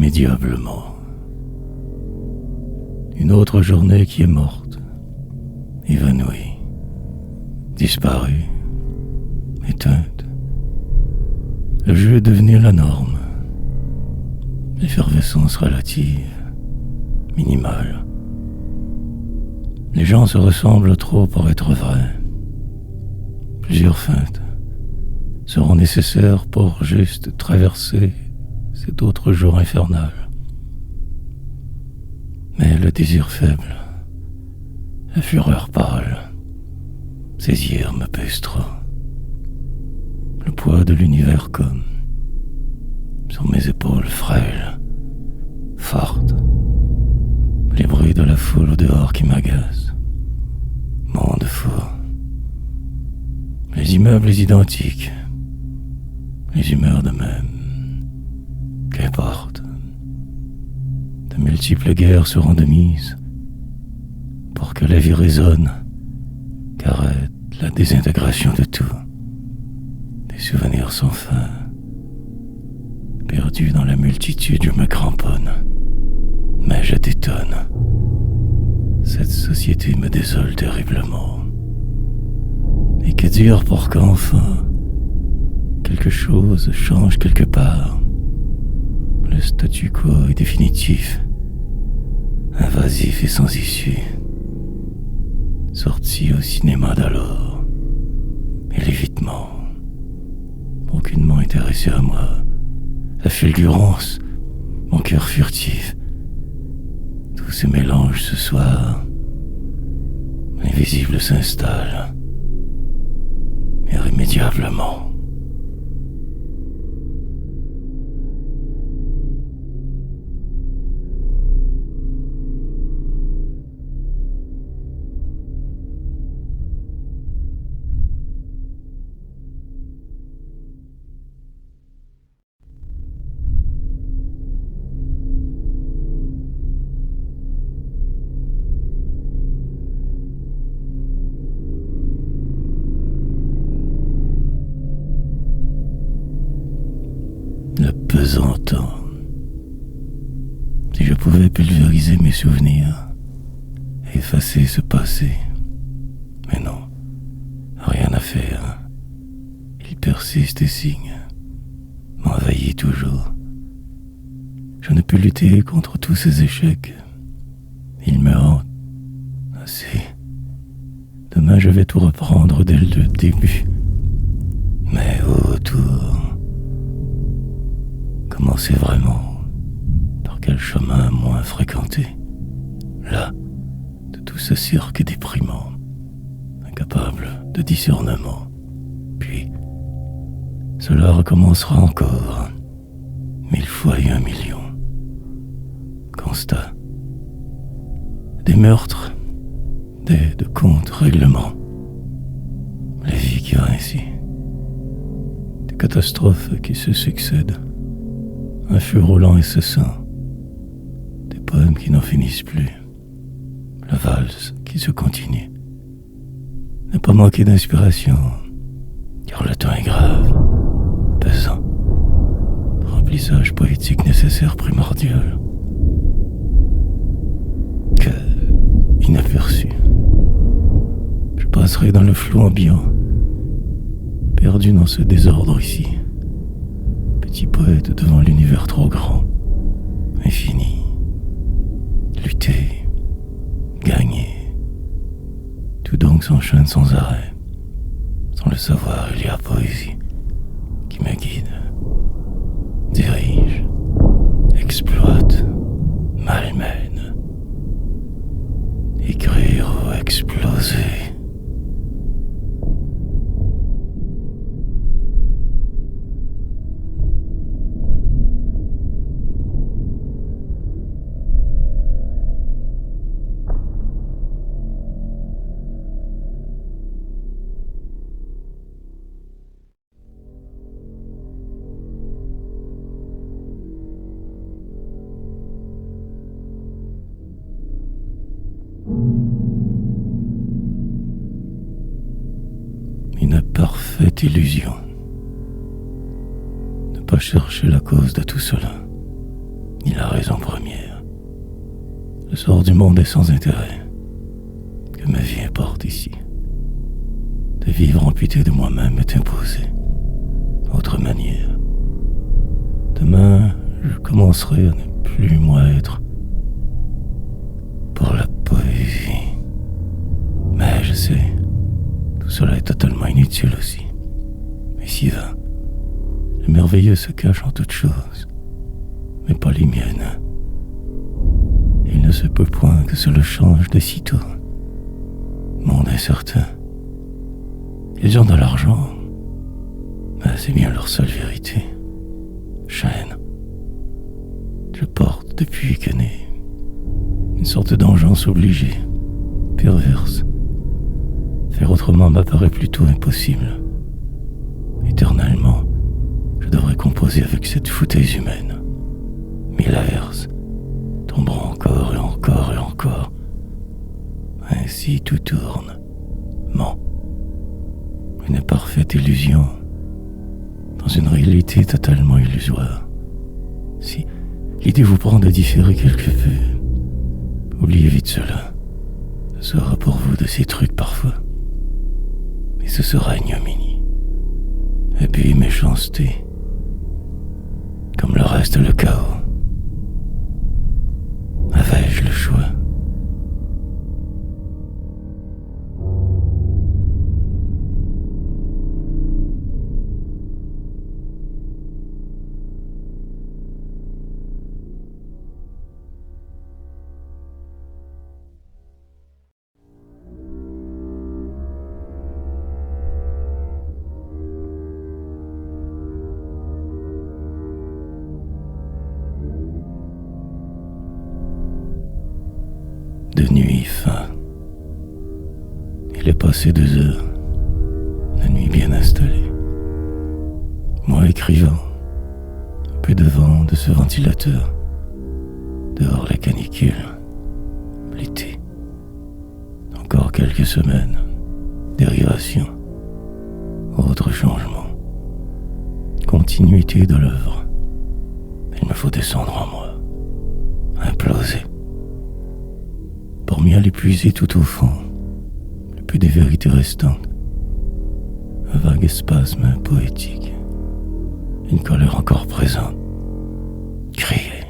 irrémédiablement. Une autre journée qui est morte, évanouie, disparue, éteinte. Le jeu est devenu la norme. L'effervescence relative, minimale. Les gens se ressemblent trop pour être vrais. Plusieurs feintes seront nécessaires pour juste traverser cet autre jour infernal. Mais le désir faible, la fureur pâle, saisir me pèse trop. Le poids de l'univers comme sur mes épaules frêles, fortes, les bruits de la foule au dehors qui m'agacent. Monde fou. Les immeubles identiques, les humeurs de même. Qu'importe. De multiples guerres seront de mise pour que la vie résonne, qu'arrête la désintégration de tout. Des souvenirs sans fin. Perdu dans la multitude, je me cramponne. Mais je détonne. Cette société me désole terriblement. Et que dire pour qu'enfin quelque chose change quelque part. Le statu quo est définitif, invasif et sans issue. Sorti au cinéma d'alors, et l'évitement, aucunement intéressé à moi. La fulgurance, mon cœur furtif. Tout se mélange ce soir. L'invisible s'installe, irrémédiablement. Le pesant temps. Si je pouvais pulvériser mes souvenirs, effacer ce passé. Mais non, rien à faire. Il persiste et signe, m'envahit toujours. Je ne peux lutter contre tous ces échecs. Il me hante. Assez. Demain je vais tout reprendre dès le début. Mais autour. Commencer vraiment, par quel chemin moins fréquenté, là, de tout ce cirque déprimant, incapable de discernement. Puis, cela recommencera encore, 1000 fois et 1 million. Constat. Des meurtres, de comptes règlements. La vie qui va ainsi. Des catastrophes qui se succèdent. Un feu roulant incessant, des poèmes qui n'en finissent plus, la valse qui se continue. Ne pas manquer d'inspiration, car le temps est grave, pesant, remplissage poétique nécessaire primordial. Que inaperçu, je passerai dans le flou ambiant, perdu dans ce désordre ici. Petit poète devant l'univers trop grand, infini. Lutter, gagner. Tout donc s'enchaîne sans arrêt. Sans le savoir, il y a poésie qui me guide, dirige, exploite, malmène. Écrire ou exploser. Une parfaite illusion. Ne pas chercher la cause de tout cela. ni la raison première. Le sort du monde est sans intérêt, que ma vie importe ici. De vivre amputé de moi-même est imposé. Autre manière. Demain, je commencerai à ne plus moi être pour la poésie. Mais je sais, tout cela est totalement inutile aussi. Et si vain. Le merveilleux se cache en toutes choses, mais pas les miennes. Il ne se peut point que cela change de sitôt. Monde incertain. Ils ont de l'argent, mais c'est bien leur seule vérité. Chaîne. Je porte depuis que né une sorte d'engeance obligée, perverse. Faire autrement m'apparaît plutôt impossible. Éternellement, je devrais composer avec cette foutaise humaine. Mille averses tomberont encore et encore et encore. Ainsi tout tourne, ment. Une parfaite illusion dans une réalité totalement illusoire. Si l'idée vous prend de différer quelque peu, oubliez vite cela. Ce sera pour vous de ces trucs parfois. Mais ce sera ignominie. Et puis méchanceté. Comme le reste le chaos. Avais-je le choix ? De nuit fin. Il est passé 2 heures, la nuit bien installée. Moi écrivant, un peu de vent de ce ventilateur, dehors la canicule, l'été. Encore quelques semaines, dérivation, autre changement, continuité de l'œuvre. Il me faut descendre en moi, imploser. Pour mieux l'épuiser tout au fond, le peu des vérités restantes, un vague spasme poétique, une colère encore présente, crier.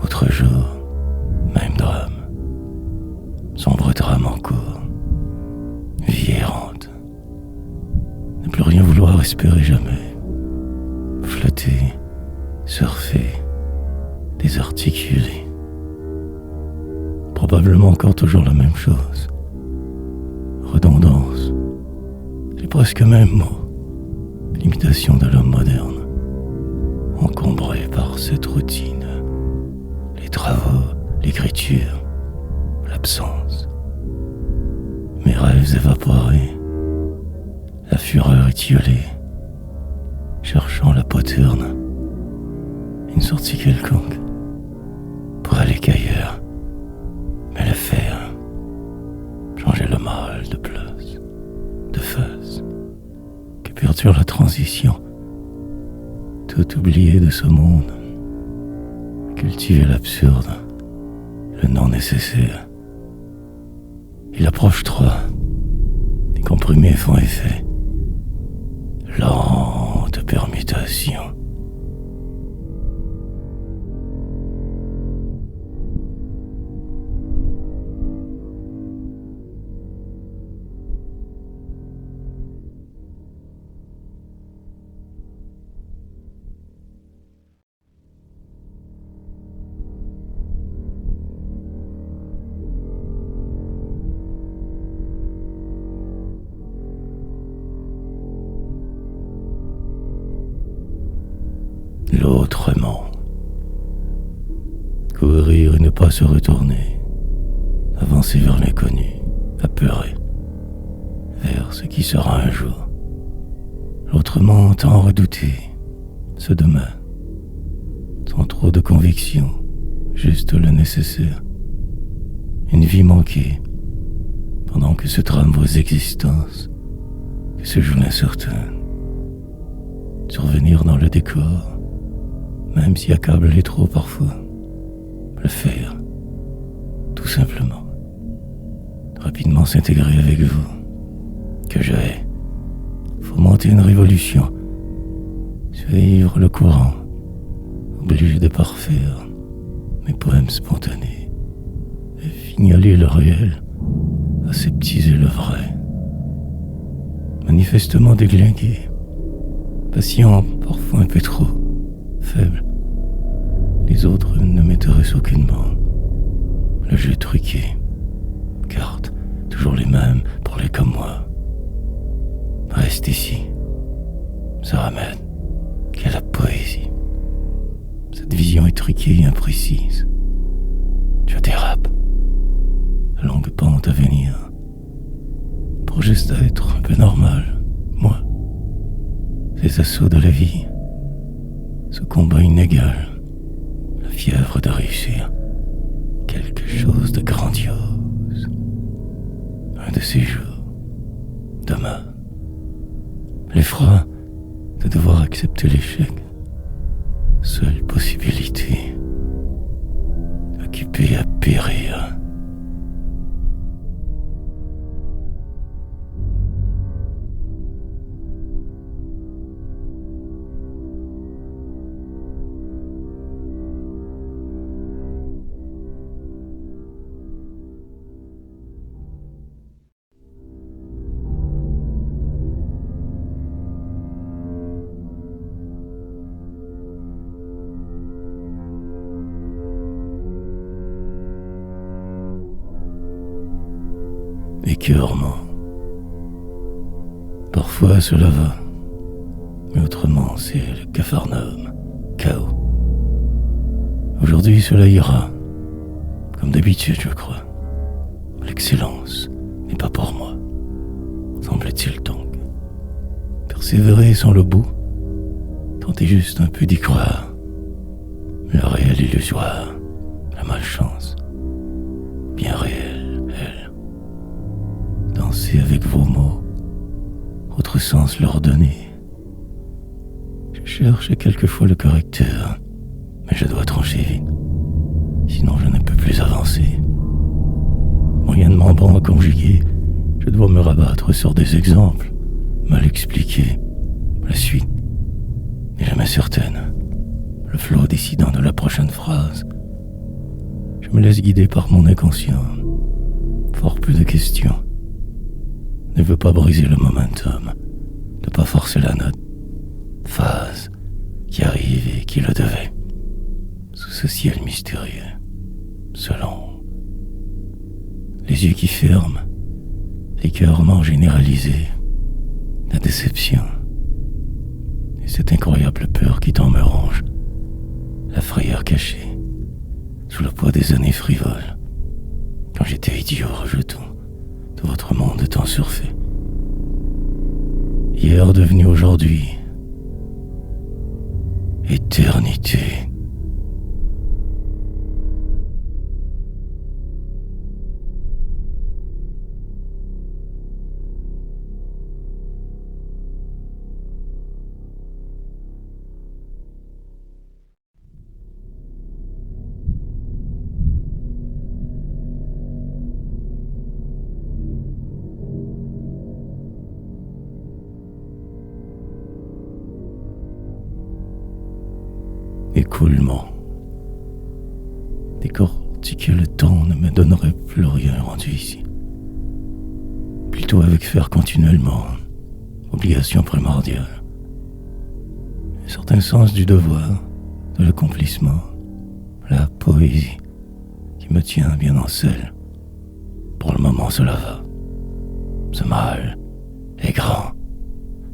Autre jour, même drame, sombre drame en cours, vie errante, ne plus rien vouloir espérer jamais, flotter, surfer, désarticuler. Probablement encore toujours la même chose. Redondance. C'est presque même mot. L'imitation de l'homme moderne. Encombré par cette routine. Les travaux, l'écriture, l'absence. Mes rêves évaporés. La fureur étiolée. Cherchant la poterne. Une sortie quelconque. Pour aller qu'ailleurs. Mais le faire, changer le mal de place, de face, que perdure la transition, tout oublier de ce monde, cultiver l'absurde, le non nécessaire. Il approche 3, les comprimés font effet, lente permutation. L'autrement. Courir et ne pas se retourner. Avancer vers l'inconnu, apeuré. Vers ce qui sera un jour. L'autrement tant redouté. Ce demain. Sans trop de conviction. Juste le nécessaire. Une vie manquée. Pendant que se trament vos existences. Que se joue l'incertain. Survenir dans le décor. même si accabler trop parfois. Le faire, tout simplement. Rapidement s'intégrer avec vous, que je hais. Fomenter une révolution, suivre le courant, obligé de parfaire mes poèmes spontanés, et fignoler le réel, aseptiser le vrai. Manifestement déglingué, patient, parfois un peu trop, faible. Les autres ne m'intéressent aucunement. Le jeu truqué, cartes, toujours les mêmes pour les comme moi. Reste ici, ça ramène qu'à la poésie. Cette vision est truquée et imprécise. Je dérape, la longue pente à venir. Pour juste être un peu normal, moi. Les assauts de la vie, ce combat inégal, la fièvre de réussir quelque chose de grandiose. Un de ces jours, demain, l'effroi de devoir accepter l'échec, seule possibilité, occupée à périr. Écœurement. Parfois cela va, mais autrement c'est le capharnaüm, chaos. Aujourd'hui cela ira, comme d'habitude je crois. L'excellence n'est pas pour moi, semble-t-il donc. Persévérer sans le bout, tenter juste un peu d'y croire. Le réel illusoire, la malchance, bien réelle, elle. Danser avec vos mots, autre sens leur donner. Je cherche quelquefois le correcteur, mais je dois trancher vite, sinon je ne peux plus avancer. Moyennement bon à conjuguer, je dois me rabattre sur des exemples, mal expliqués. La suite n'est jamais certaine, le flot décidant de la prochaine phrase. Je me laisse guider par mon inconscient, fort peu de questions. Ne veut pas briser le momentum, ne pas forcer la note, phase qui arrive et qui le devait, sous ce ciel mystérieux, selon les yeux qui ferment, l'écœurement généralisé, la déception, et cette incroyable peur qui t'en me ronge, la frayeur cachée, sous le poids des années frivoles, quand j'étais idiot rejeton de votre monde tant surfait. Hier devenu aujourd'hui, éternité. Écoulement. Décortiquer le temps ne me donnerait plus rien rendu ici. Plutôt avec faire continuellement, obligation primordiale. Un certain sens du devoir, de l'accomplissement, la poésie qui me tient bien en selle. Pour le moment cela va. Ce mal est grand,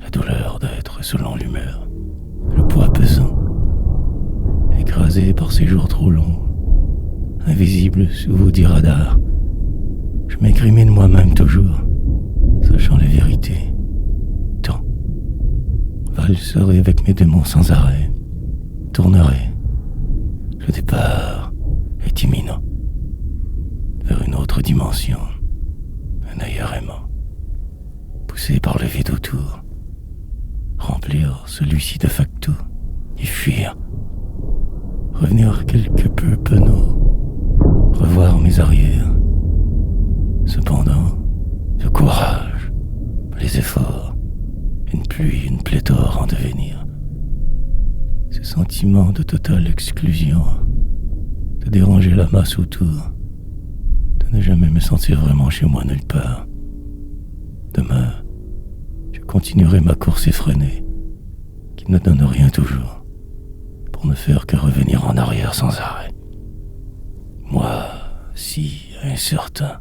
la douleur d'être selon l'humeur, le poids pesant. Écrasé par ces jours trop longs, invisible sous vos dix radars, je m'écrimine moi-même toujours, sachant la vérité. Tant, valserai avec mes démons sans arrêt, tournerai. Le départ est imminent, vers une autre dimension, un ailleurs aimant, poussé par le vide autour, remplir celui-ci de facto et fuir. revenir quelque peu penaud, revoir mes arrières. Cependant, le courage, les efforts, une pluie, une pléthore en devenir. Ce sentiment de totale exclusion, de déranger la masse autour, de ne jamais me sentir vraiment chez moi nulle part. Demain, je continuerai ma course effrénée, qui ne donne rien toujours, pour ne faire que revenir en arrière sans arrêt. Moi, si incertain.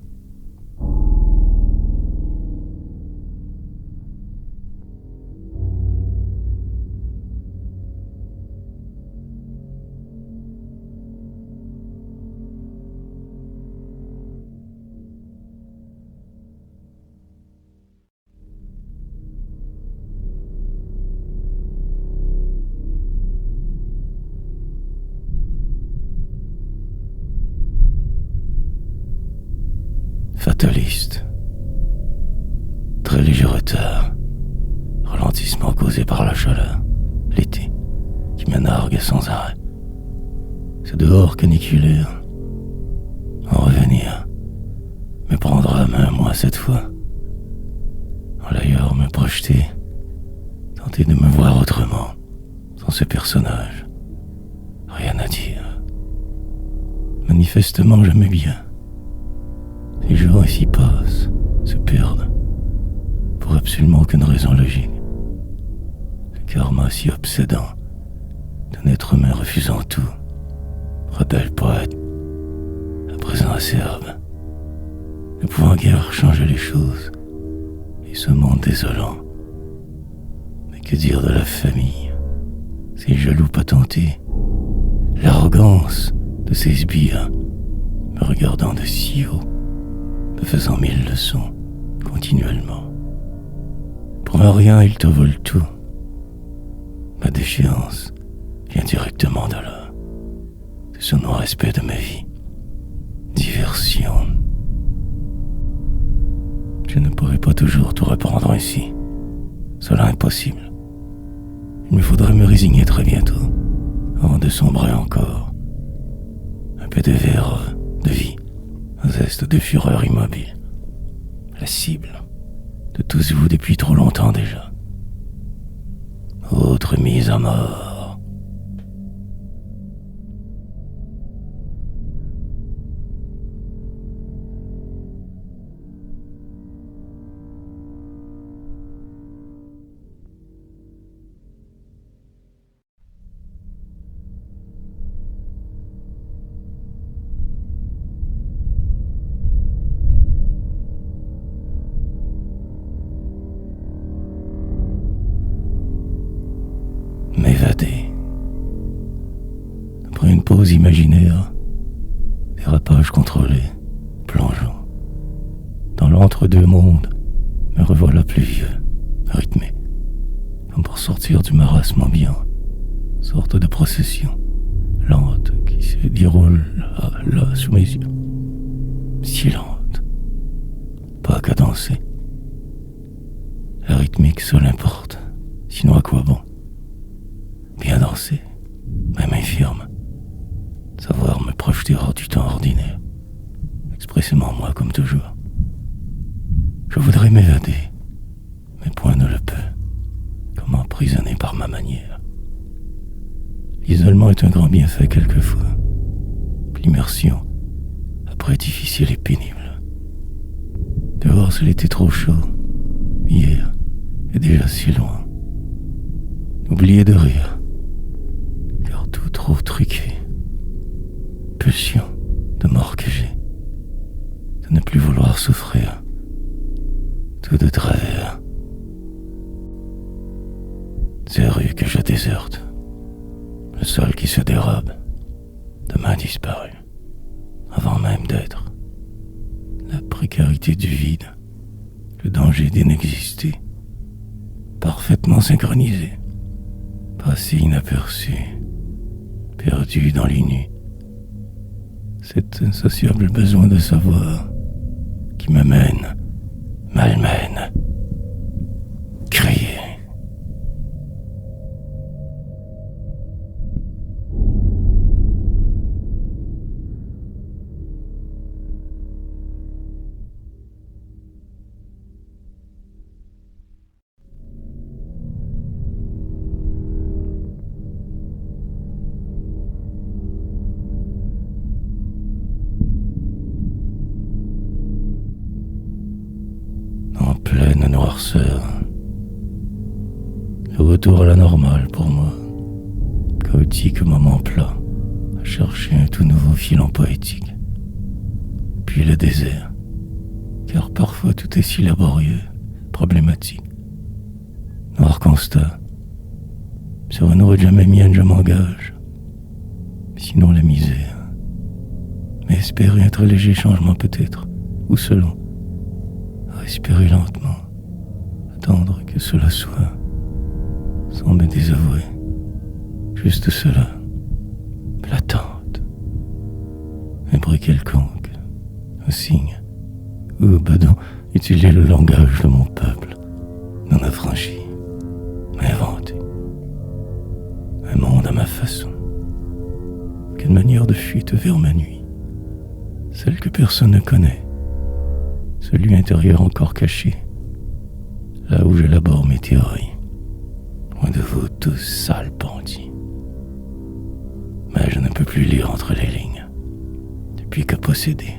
Fataliste. Très léger retard. Ralentissement causé par la chaleur. L'été, qui me nargue sans arrêt. Ce dehors caniculaire. En revenir, me prendre à main, moi, cette fois. En l'ailleurs me projeter, tenter de me voir autrement, sans ce personnage. Rien à dire. Manifestement, j'aimais bien. Les jours ici passent, se perdent, pour absolument aucune raison logique. Le karma si obsédant, d'un être humain refusant tout, rebelle poète, à présent acerbe, ne pouvant guère changer les choses, et ce monde désolant. Mais que dire de la famille, ces jaloux patentés, l'arrogance de ces sbires, me regardant de si haut, me faisant 1000 leçons, continuellement. Pour un rien, ils te volent tout. Ma déchéance vient directement de là, de ce non-respect de ma vie. Diversion. Je ne pourrai pas toujours tout reprendre ainsi. Cela impossible. Il me faudrait me résigner très bientôt, avant de sombrer encore. Un peu de verve, de vie, un zeste de fureur immobile. La cible de tous vous depuis trop longtemps déjà. Autre mise à mort. M'évader. Après une pause imaginaire, dérapage contrôlé, plongeant. Dans l'entre-deux mondes, me revoilà plus vieux, rythmé, comme pour sortir du marasme ambiant, sorte de procession, lente, qui se déroule là sous mes yeux. Si lente, pas qu'à danser. La rythmique seule importe, sinon à quoi bon? Bien danser, même infirme, savoir me projeter hors du temps ordinaire, expressément moi comme toujours. Je voudrais m'évader, mais point ne le peut, comme emprisonné par ma manière. L'isolement est un grand bienfait quelquefois, l'immersion après difficile et pénible. Dehors s'il était trop chaud, hier est déjà si loin. Oubliez de rire, car tout trop truqué. Pulsion de mort que j'ai, de ne plus vouloir souffrir, tout de travers. Ces rues que je déserte, le sol qui se dérobe, demain disparu, avant même d'être. La précarité du vide, le danger d'inexister, parfaitement synchronisé, passé inaperçu, perdu dans l'innu. Cet insatiable besoin de savoir qui m'amène, malmène, crier. noirceur. Le retour à la normale pour moi. Chaotique moment plat, à chercher un tout nouveau filon poétique. Puis le désert, car parfois tout est si laborieux, problématique. Noir constat, sur une route jamais mienne je m'engage. Sinon la misère. Mais espérer un très léger changement peut-être, ou selon. Respirer lentement, attendre que cela soit, sans me désavouer. Juste cela, l'attente. Un bruit quelconque, un signe, ou badon, utiliser le langage de mon peuple, non affranchi, mais inventé. Un monde à ma façon. Quelle manière de fuite vers ma nuit, celle que personne ne connaît, celui intérieur encore caché, là où j'élabore mes théories, loin de vous tous sales bandits. Mais je ne peux plus lire entre les lignes, depuis que possédé.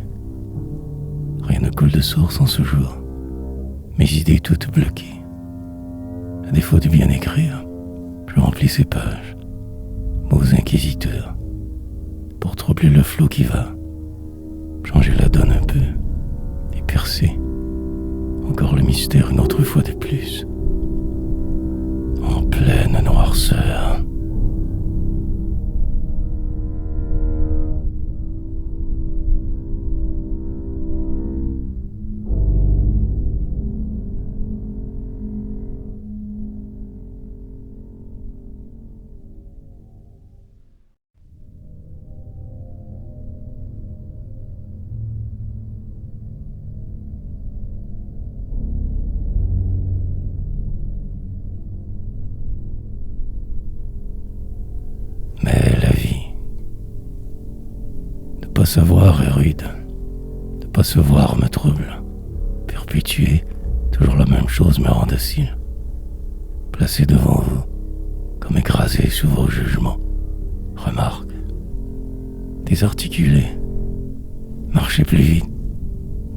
Rien ne coule de source en ce jour, mes idées toutes bloquées. À défaut de bien écrire, je remplis ces pages, mots inquisiteurs, pour troubler le flot qui va, changer la donne un peu, et percer encore le mystère une autre fois de plus, en pleine noirceur. Mais la vie, de pas savoir est rude, de pas se voir me trouble, perpétuer toujours la même chose me rend docile, placé devant vous, comme écrasé sous vos jugements. Remarque, désarticulé, marcher plus vite,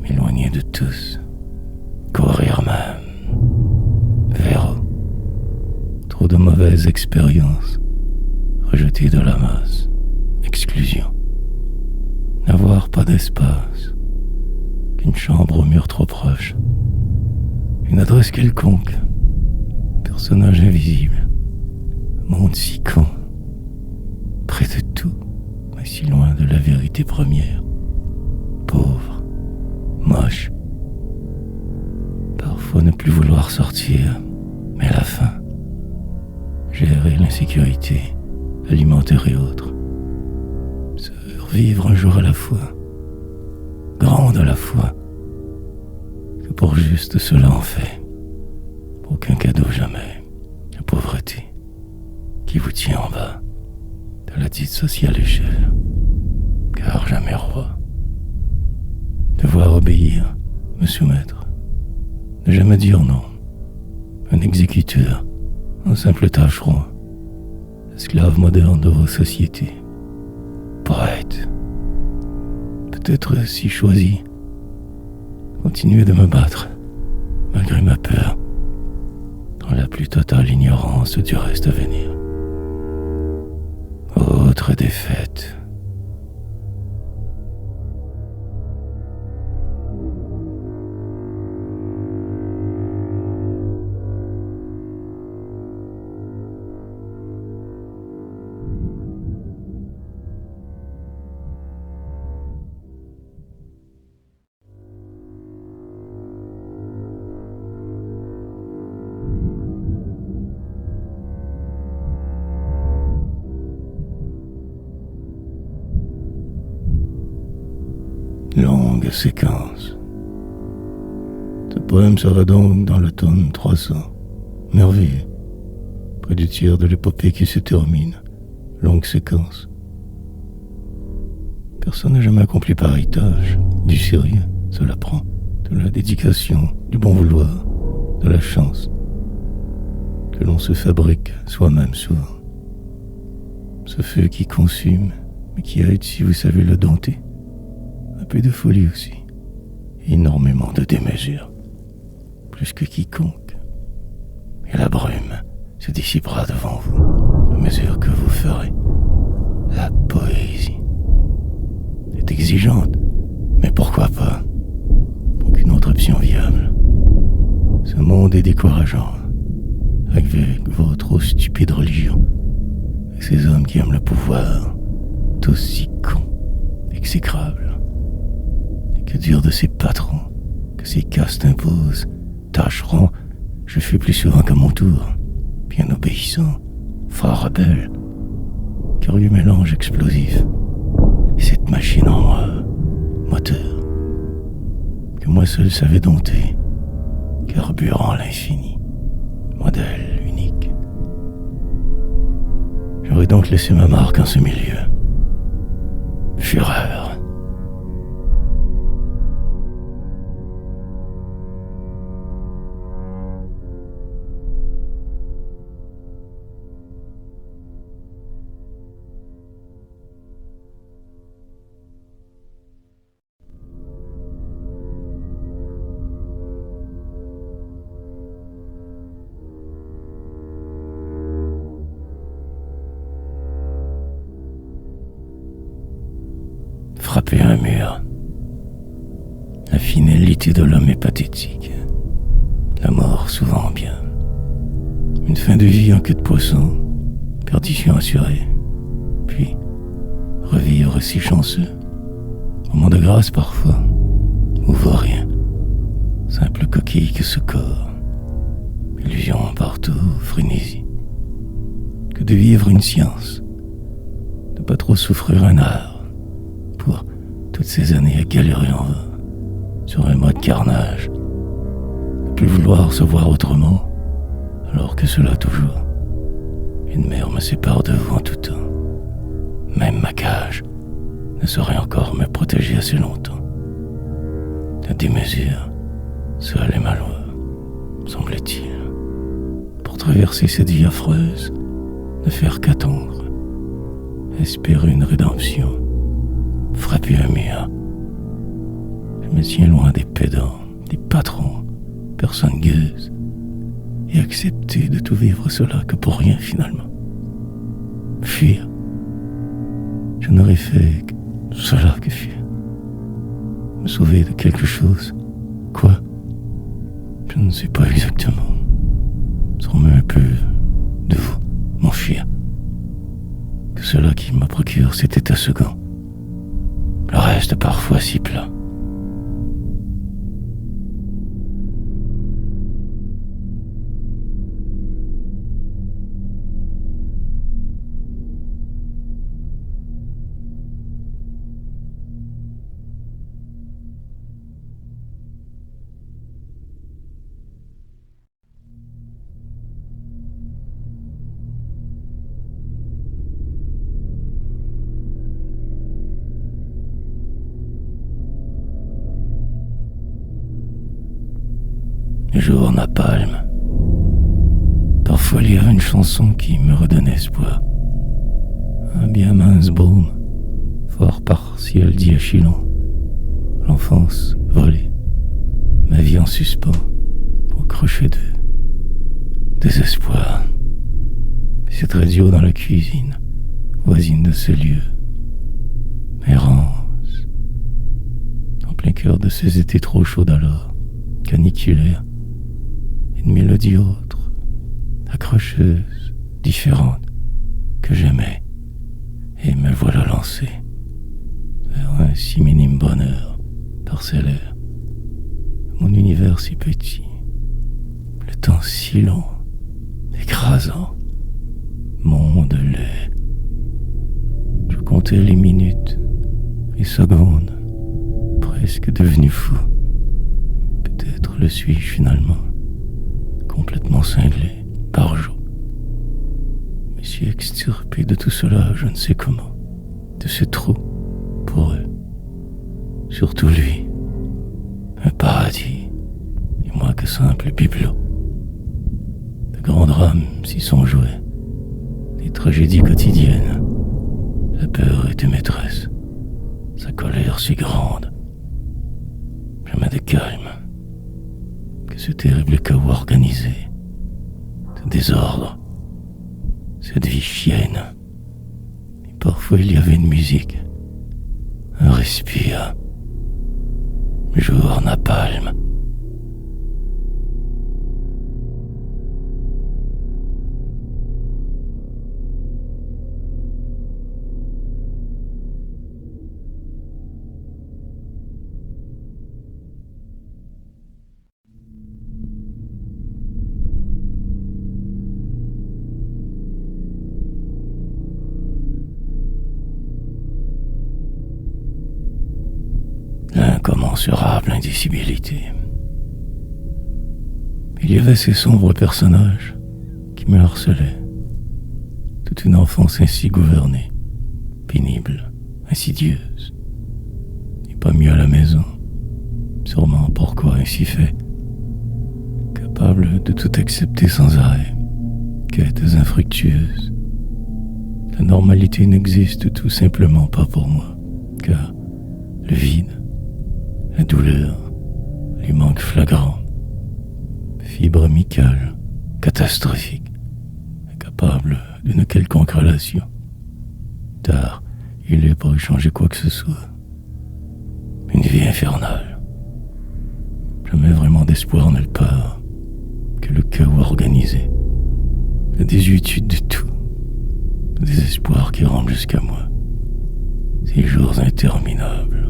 m'éloigner de tous, courir même, vers eux. Trop de mauvaises expériences, rejeté de la masse, exclusion. N'avoir pas d'espace, qu'une chambre au mur trop proche, une adresse quelconque, personnage invisible, monde si con, près de tout, mais si loin de la vérité première, pauvre, moche. Parfois ne plus vouloir sortir, mais la faim, gérer l'insécurité, alimentaire et autres. Survivre un jour à la fois, grande à la fois, que pour juste cela en fait. Aucun cadeau jamais, la pauvreté qui vous tient en bas de la dite sociale échelle, car jamais roi. Devoir obéir, me soumettre, ne jamais dire non, un exécuteur, un simple tâcheron, esclave moderne de vos sociétés. Poète, peut-être si choisi, continuer de me battre, malgré ma peur, dans la plus totale ignorance du reste à venir. Autre défaite. Longue séquence. Ce poème sera donc dans le tome 300. Merveilleux. Près du tiers de l'épopée qui se termine. Longue séquence. Personne n'a jamais accompli pareille tâche. Du sérieux, cela prend. De la dédication, du bon vouloir, de la chance. Que l'on se fabrique soi-même souvent. Ce feu qui consume, mais qui aide si vous savez le dompter. Un peu de folie aussi, énormément de démesure. plus que quiconque. Et la brume se dissipera devant vous à mesure que vous ferez. La poésie est exigeante, mais pourquoi pas? Aucune autre option viable. Ce monde est décourageant, avec vos trop stupides religions, avec ces hommes qui aiment le pouvoir, tous si cons, exécrables. Et que dire de ces patrons que ces castes imposent, tâcheront, je fus plus souvent qu'à mon tour, bien obéissant, fort rebelle. Curieux mélange explosif. Et cette machine en moi, moteur, que moi seul savais dompter, carburant à l'infini, modèle unique. J'aurais donc laissé ma marque en ce milieu. Fureur. Frapper un mur. La finalité de l'homme est pathétique. La mort souvent bien. Une fin de vie en queue de poisson, perdition assurée. Puis, revivre si chanceux. Moment de grâce parfois, ou rien. Simple coquille que ce corps. Illusion partout, frénésie. Que de vivre une science. De pas trop souffrir un art. Pour toutes ces années à galérer en vain, sur un mode carnage, ne plus vouloir se voir autrement, alors que cela toujours. Une mer me sépare de vous en tout temps. Même ma cage ne saurait encore me protéger assez longtemps. La démesure, seule est ma loi, semble-t-il. Pour traverser cette vie affreuse, ne faire qu'attendre, espérer une rédemption. Frapper un mur. Je me tiens loin des pédants, des patrons, personnes gueuses, et accepter de tout vivre cela que pour rien finalement. Fuir. Je n'aurais fait que cela que fuir. Me sauver de quelque chose. Quoi? Je ne sais pas exactement. Sans un peu de vous, m'enfuir. Que cela qui me procure cet état second. Le reste parfois si plat. Les jours napalm. Parfois il y avait une chanson qui me redonnait espoir. Un bien mince baume, fort partiel diachylon. L'enfance volée, ma vie en suspens, au crochet de désespoir. Cette radio dans la cuisine, voisine de ce lieu. Errance, en plein cœur de ces étés trop chauds d'alors, caniculaires. Une mélodie autre, accrocheuse, différente, que j'aimais, et me voilà lancé vers un si minime bonheur, parcellaire, mon univers si petit, le temps si long, écrasant, monde laid. Je comptais les minutes, les secondes, presque devenu fou. Peut-être le suis-je finalement. Complètement cinglé, par jour. Mais si extirpé de tout cela, je ne sais comment, de ce trou, pour eux, surtout lui, un paradis, et moi que simple bibelot. De grands drames s'y sont joués, des tragédies quotidiennes, la peur était maîtresse, sa colère si grande, jamais de calme, que ce terrible chaos organisé, ce désordre, cette vie chienne. Et parfois il y avait une musique, un respire, jour napalm. L'incommensurable indicibilité. Il y avait ces sombres personnages qui me harcelaient. Toute une enfance ainsi gouvernée, pénible, insidieuse. Et pas mieux à la maison. Sûrement pourquoi ainsi fait. Capable de tout accepter sans arrêt. Quêtes infructueuses. La normalité n'existe tout simplement pas pour moi, car le vide, la douleur, les manques flagrants, fibre amicale, catastrophique, incapable d'une quelconque relation. Tard, il est pour échanger quoi que ce soit. Une vie infernale. Jamais vraiment d'espoir nulle part, que le chaos organisé, la désuétude de tout, le désespoir qui rampe jusqu'à moi. Ces jours interminables.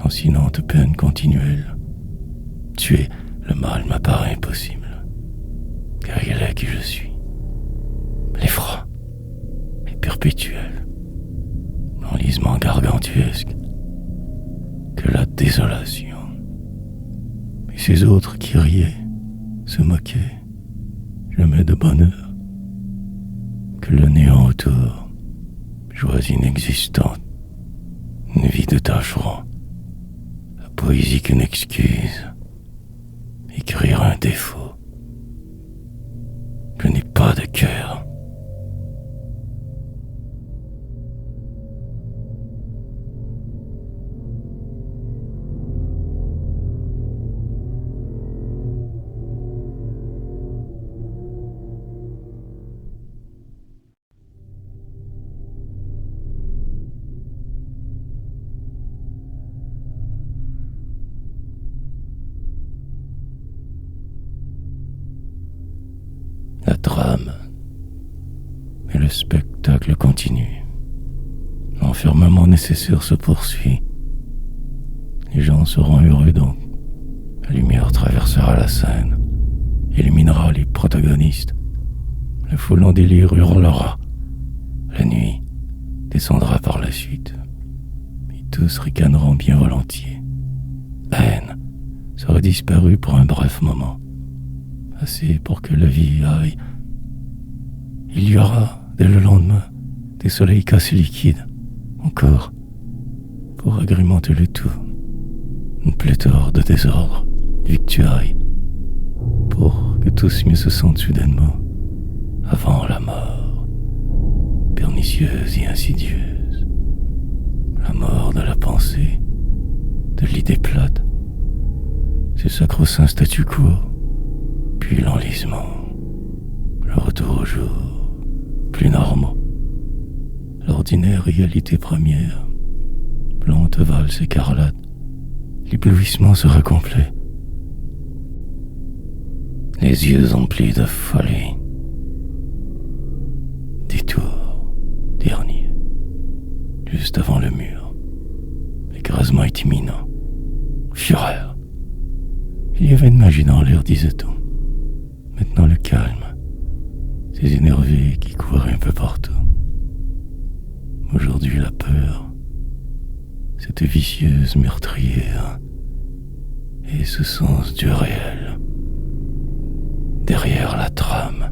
Lancinante peine continuelle. Tuer le mal m'apparaît impossible, car il est qui je suis. L'effroi est perpétuel, l'enlisement gargantuesque, que la désolation. Et ces autres qui riaient, se moquaient, jamais de bonheur, que le néant autour, joie inexistante, une vie de tâcheron. Poésie qu'une excuse, écrire un défaut. Je n'ai pas de cœur. La trame et le spectacle continue. L'enfermement nécessaire se poursuit. Les gens seront heureux donc. La lumière traversera la scène, illuminera les protagonistes. La foule en délire hurlera. La nuit descendra par la suite. Et tous ricaneront bien volontiers. La haine sera disparue pour un bref moment. Assez pour que la vie aille. Il y aura, dès le lendemain, des soleils cassés liquides, encore, pour agrémenter le tout, une pléthore de désordre, de victuailles, pour que tous mieux se sentent soudainement, avant la mort, pernicieuse et insidieuse, la mort de la pensée, de l'idée plate, ce sacro-saint statu quo, puis l'enlisement, le retour au jour, plus normaux, l'ordinaire réalité première, lente valse écarlate, l'éblouissement sera complet. Les yeux emplis de folie. Détour, dernier, juste avant le mur. L'écrasement est imminent. Fureur. Il y avait une magie dans l'air, disait-on. Maintenant le calme. Ces énervés qui courent un peu partout. Aujourd'hui la peur. Cette vicieuse meurtrière. Et ce sens du réel. Derrière la trame.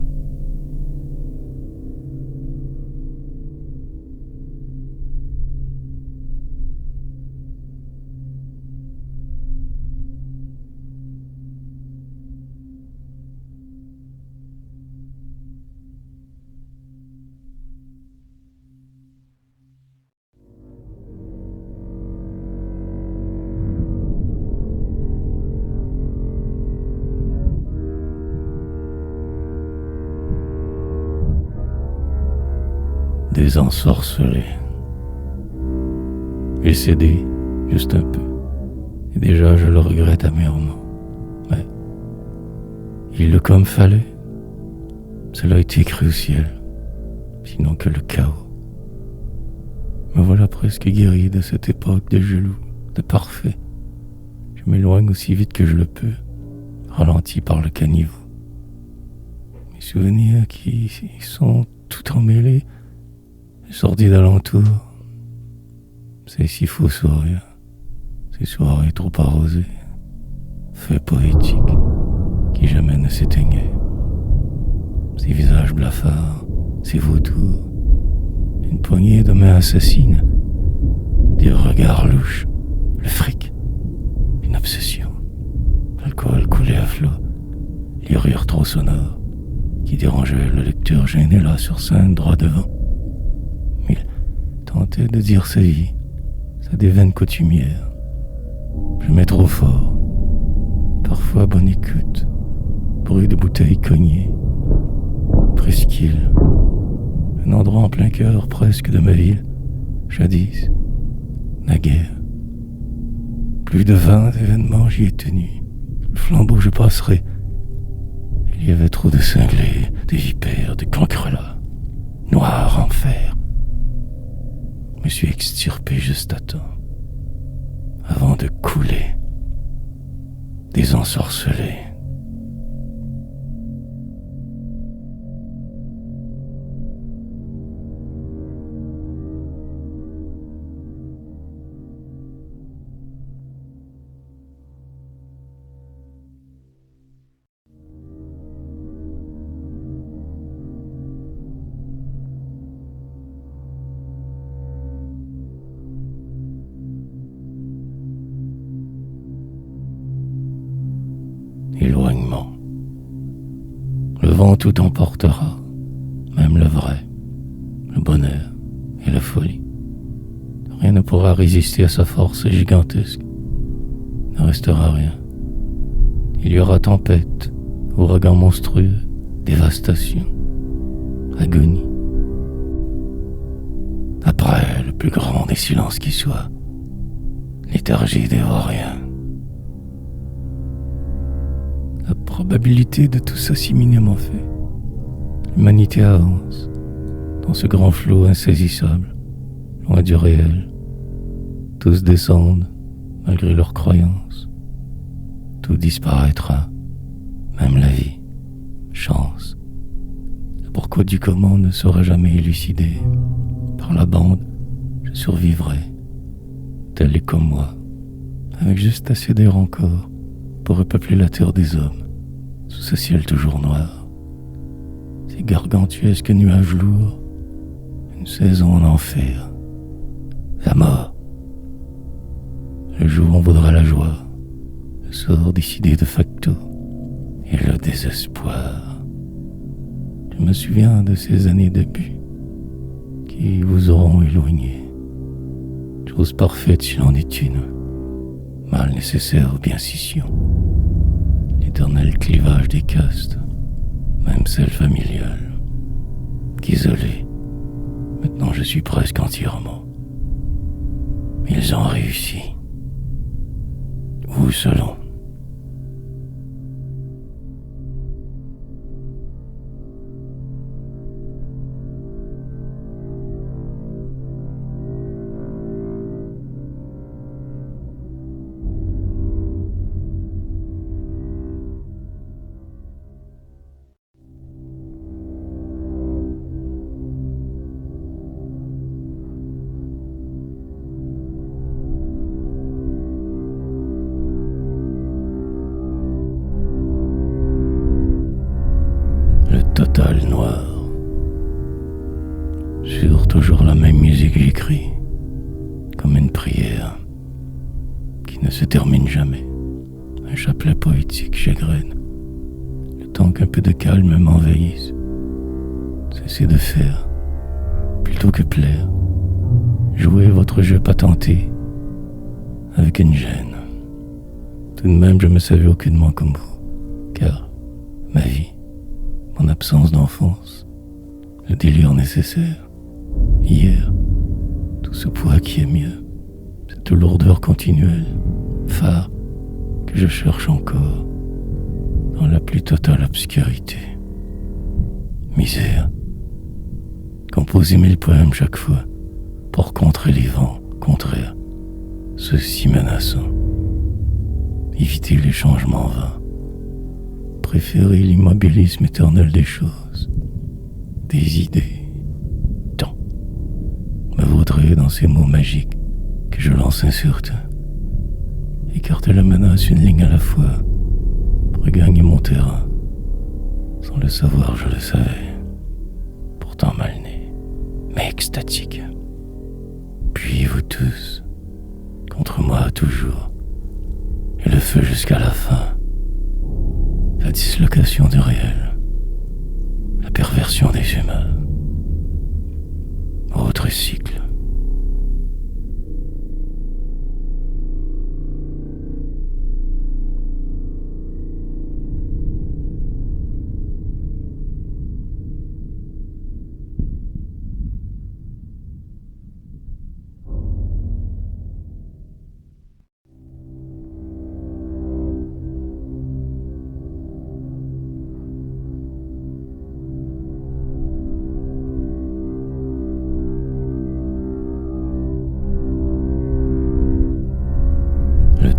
des ensorcelés. J'ai cédé, juste un peu, et déjà je le regrette amèrement. Mais il le comme fallait. Cela a été écrit au ciel, sinon que le chaos. Me voilà presque guéri de cette époque de jaloux, de parfait. Je m'éloigne aussi vite que je le peux, ralenti par le caniveau. Mes souvenirs qui sont tout emmêlés, sortis d'alentour. Ces si faux sourires, ces soirées trop arrosées, faits poétiques qui jamais ne s'éteignaient. Ces visages blafards, ces vautours, une poignée de mains assassines, des regards louches, le fric, une obsession, l'alcool coulé à flot, les rires trop sonores qui dérangeaient le lecteur gêné là sur scène droit devant. Il tentait de dire sa vie, sa déveine coutumière. Je mets trop fort, parfois bonne écoute, bruit de bouteilles cognées, presqu'île, un endroit en plein cœur presque de ma ville, jadis, naguère. Plus de 20 événements j'y ai tenu, le flambeau je passerai. Il y avait trop de cinglés, de vipères, de cancrelats, noirs en fer. Je me suis extirpé juste à temps, avant de couler, des ensorcelés. Éloignement. Le vent tout emportera, même le vrai, le bonheur et la folie. Rien ne pourra résister à sa force gigantesque. Il ne restera rien. Il y aura tempête, ouragan monstrueux, dévastation, agonie. Après, le plus grand des silences qui soit, léthargie dévore rien. La probabilité de tout ça s'imminemment fait. L'humanité avance dans ce grand flot insaisissable, loin du réel. Tous descendent malgré leurs croyances. Tout disparaîtra, même la vie, chance. Le pourquoi du comment ne sera jamais élucidé. Par la bande, je survivrai, tel et comme moi, avec juste assez d'air encore pour repeupler la terre des hommes, sous ce ciel toujours noir. Ces gargantuesques nuages lourds, une saison en enfer, la mort. Le jour en vaudra la joie, le sort décidé de facto, et le désespoir. Je me souviens de ces années début qui vous auront éloigné. Chose parfaite s'il en est une, mal nécessaire aux bien scissions. L'éternel clivage des castes, même celle familiale. Qu'isolé, maintenant je suis presque entièrement. Ils ont réussi. Où selon? Total noir. Sur toujours la même musique j'écris, comme une prière qui ne se termine jamais. Un chapelet poétique j'égrène, le temps qu'un peu de calme m'envahisse. Cessez de faire, plutôt que plaire. Jouez votre jeu patenté, avec une gêne. Tout de même je me savais aucunement comme vous, car ma vie, mon absence d'enfance, le délire nécessaire, Hier, tout ce poids qui est mieux, cette lourdeur continuelle, phare que je cherche encore dans la plus totale obscurité. Misère, composer 1000 poèmes chaque fois pour contrer les vents contraires, ceux si menaçants. Éviter les changements vains, préférer l'immobilisme éternel des choses, des idées, tant me vaudrait dans ces mots magiques que je lance incertain. Écarter la menace une ligne à la fois, regagner mon terrain. Sans le savoir, je le savais, pourtant mal né, mais extatique. Puis vous tous, contre moi toujours, et le feu jusqu'à la fin. La dislocation du réel, la perversion des humains. Autre cycle.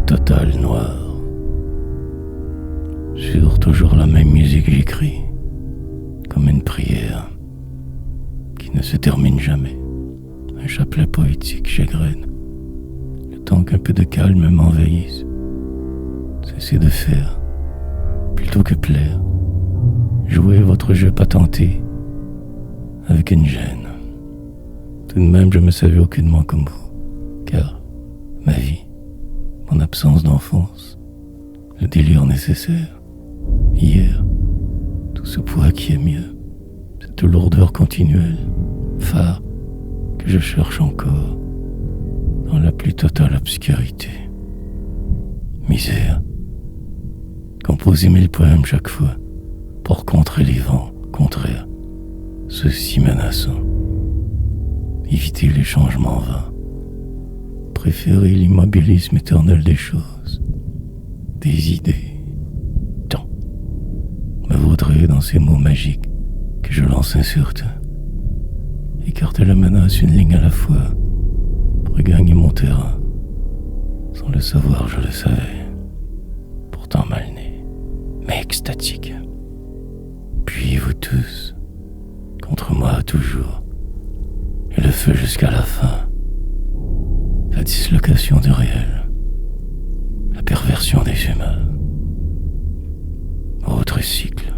Total noir. Sur toujours la même musique j'écris, comme une prière qui ne se termine jamais. Un chapelet poétique j'égrène, le temps qu'un peu de calme m'envahisse. Cessez de faire, plutôt que plaire. Jouez votre jeu patenté avec une gêne. Tout de même je me savais aucunement comme vous, car ma vie, mon absence d'enfance, le délire nécessaire, hier, tout ce poids qui est mieux, cette lourdeur continuelle, phare que je cherche encore dans la plus totale obscurité. Misère, composer 1000 poèmes chaque fois pour contrer les vents contraires, ceux si menaçants. Éviter les changements vains, préférer l'immobilisme éternel des choses, des idées, tant me vaudrait dans ces mots magiques que je lance incertain. Écarter la menace une ligne à la fois, regagner mon terrain. Sans le savoir, je le savais, pourtant mal né, mais extatique. Puis vous tous, contre moi toujours, et le feu jusqu'à la fin. La dislocation du réel, la perversion des humains. Autre cycle.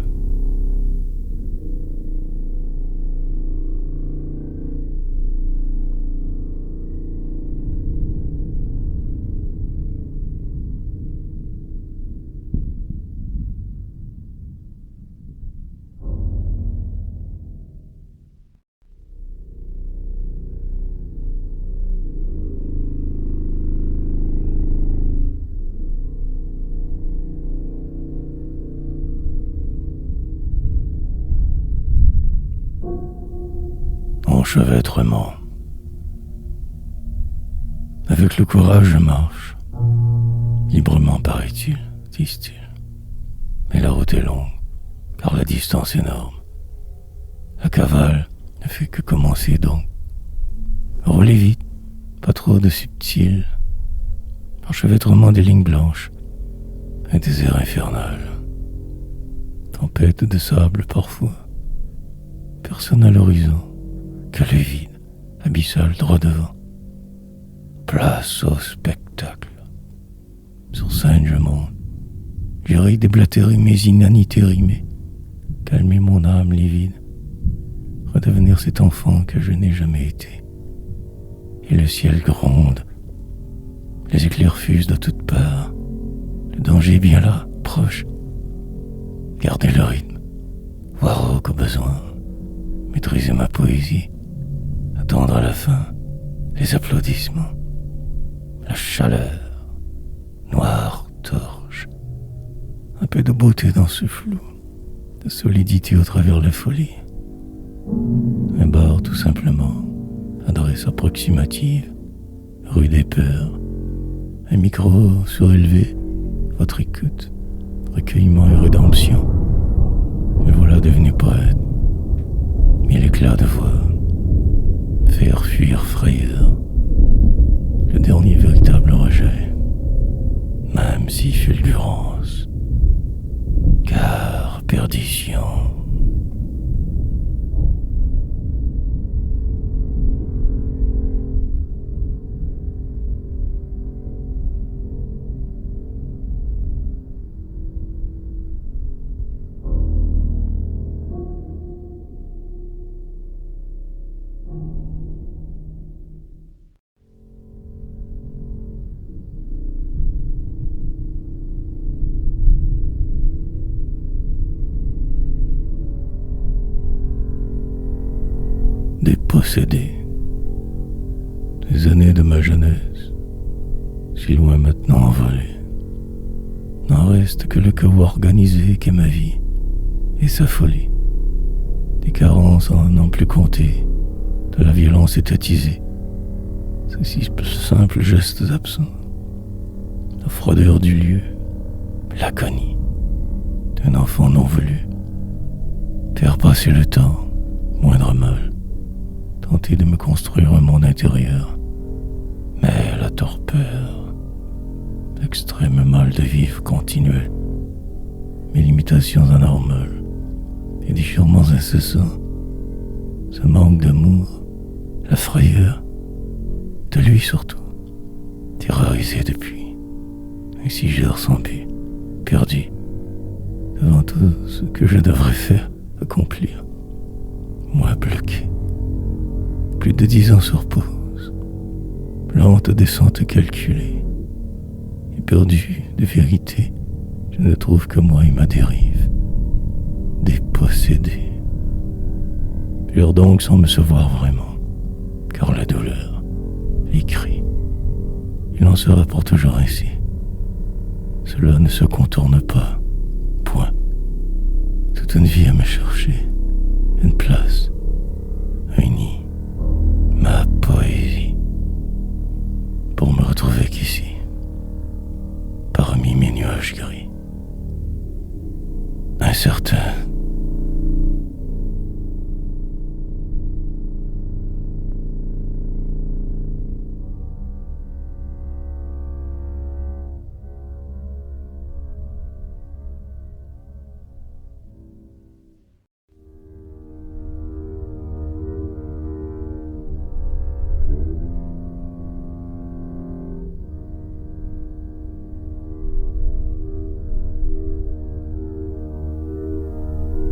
Enchevêtrement. Avec le courage, je marche. Librement, paraît-il, disent-ils. Mais la route est longue, car la distance est énorme. La cavale ne fait que commencer donc. Roulez vite, pas trop de subtil. Enchevêtrement des lignes blanches, un désert infernal. Tempête de sable parfois. Personne à l'horizon, que le vide, abyssal droit devant. Place au spectacle. Sur scène je monte. J'irai déblatérer mes inanités rimées, calmer mon âme livide, redevenir cet enfant que je n'ai jamais été. Et le ciel gronde. Les éclairs fusent de toutes parts. Le danger est bien là, proche. Gardez le rythme, voir au besoin. Maîtriser ma poésie, attendre à la fin les applaudissements, la chaleur, noire torche, un peu de beauté dans ce flou, de solidité au travers la folie, un bord tout simplement, adresse approximative, rue des Peurs, un micro surélevé, votre écoute, recueillement et rédemption. Me voilà devenu poète, mille éclats de voix, faire fuir frayeur, le dernier véritable rejet, même si fulgurance, car perdition. Dépossédé. Des années de ma jeunesse, si loin maintenant envolées, n'en reste que le chaos organisé qu'est ma vie et sa folie. Des carences à n'en plus compter, de la violence étatisée, ces si simples gestes absents, la froideur du lieu, l'agonie d'un enfant non voulu. Faire passer le temps, moindre mal, tenter de me construire un monde intérieur, mais la torpeur, l'extrême mal de vivre continuel, mes limitations anormales, les déchirements incessants, ce manque d'amour, la frayeur, de lui surtout, terrorisé depuis, ainsi j'erre sans but, perdu, devant tout ce que je devrais faire, accomplir, moi bloqué. Plus de 10 ans sur pause, lente descente calculée, éperdu de vérité, je ne trouve que moi et ma dérive, dépossédé. Pleure donc sans me savoir vraiment, car la douleur, les cris, il en sera pour toujours ainsi. Cela ne se contourne pas, point. Toute une vie à me chercher, une place, un nid, ma poésie, pour me retrouver qu'ici, parmi mes nuages gris. Incertain.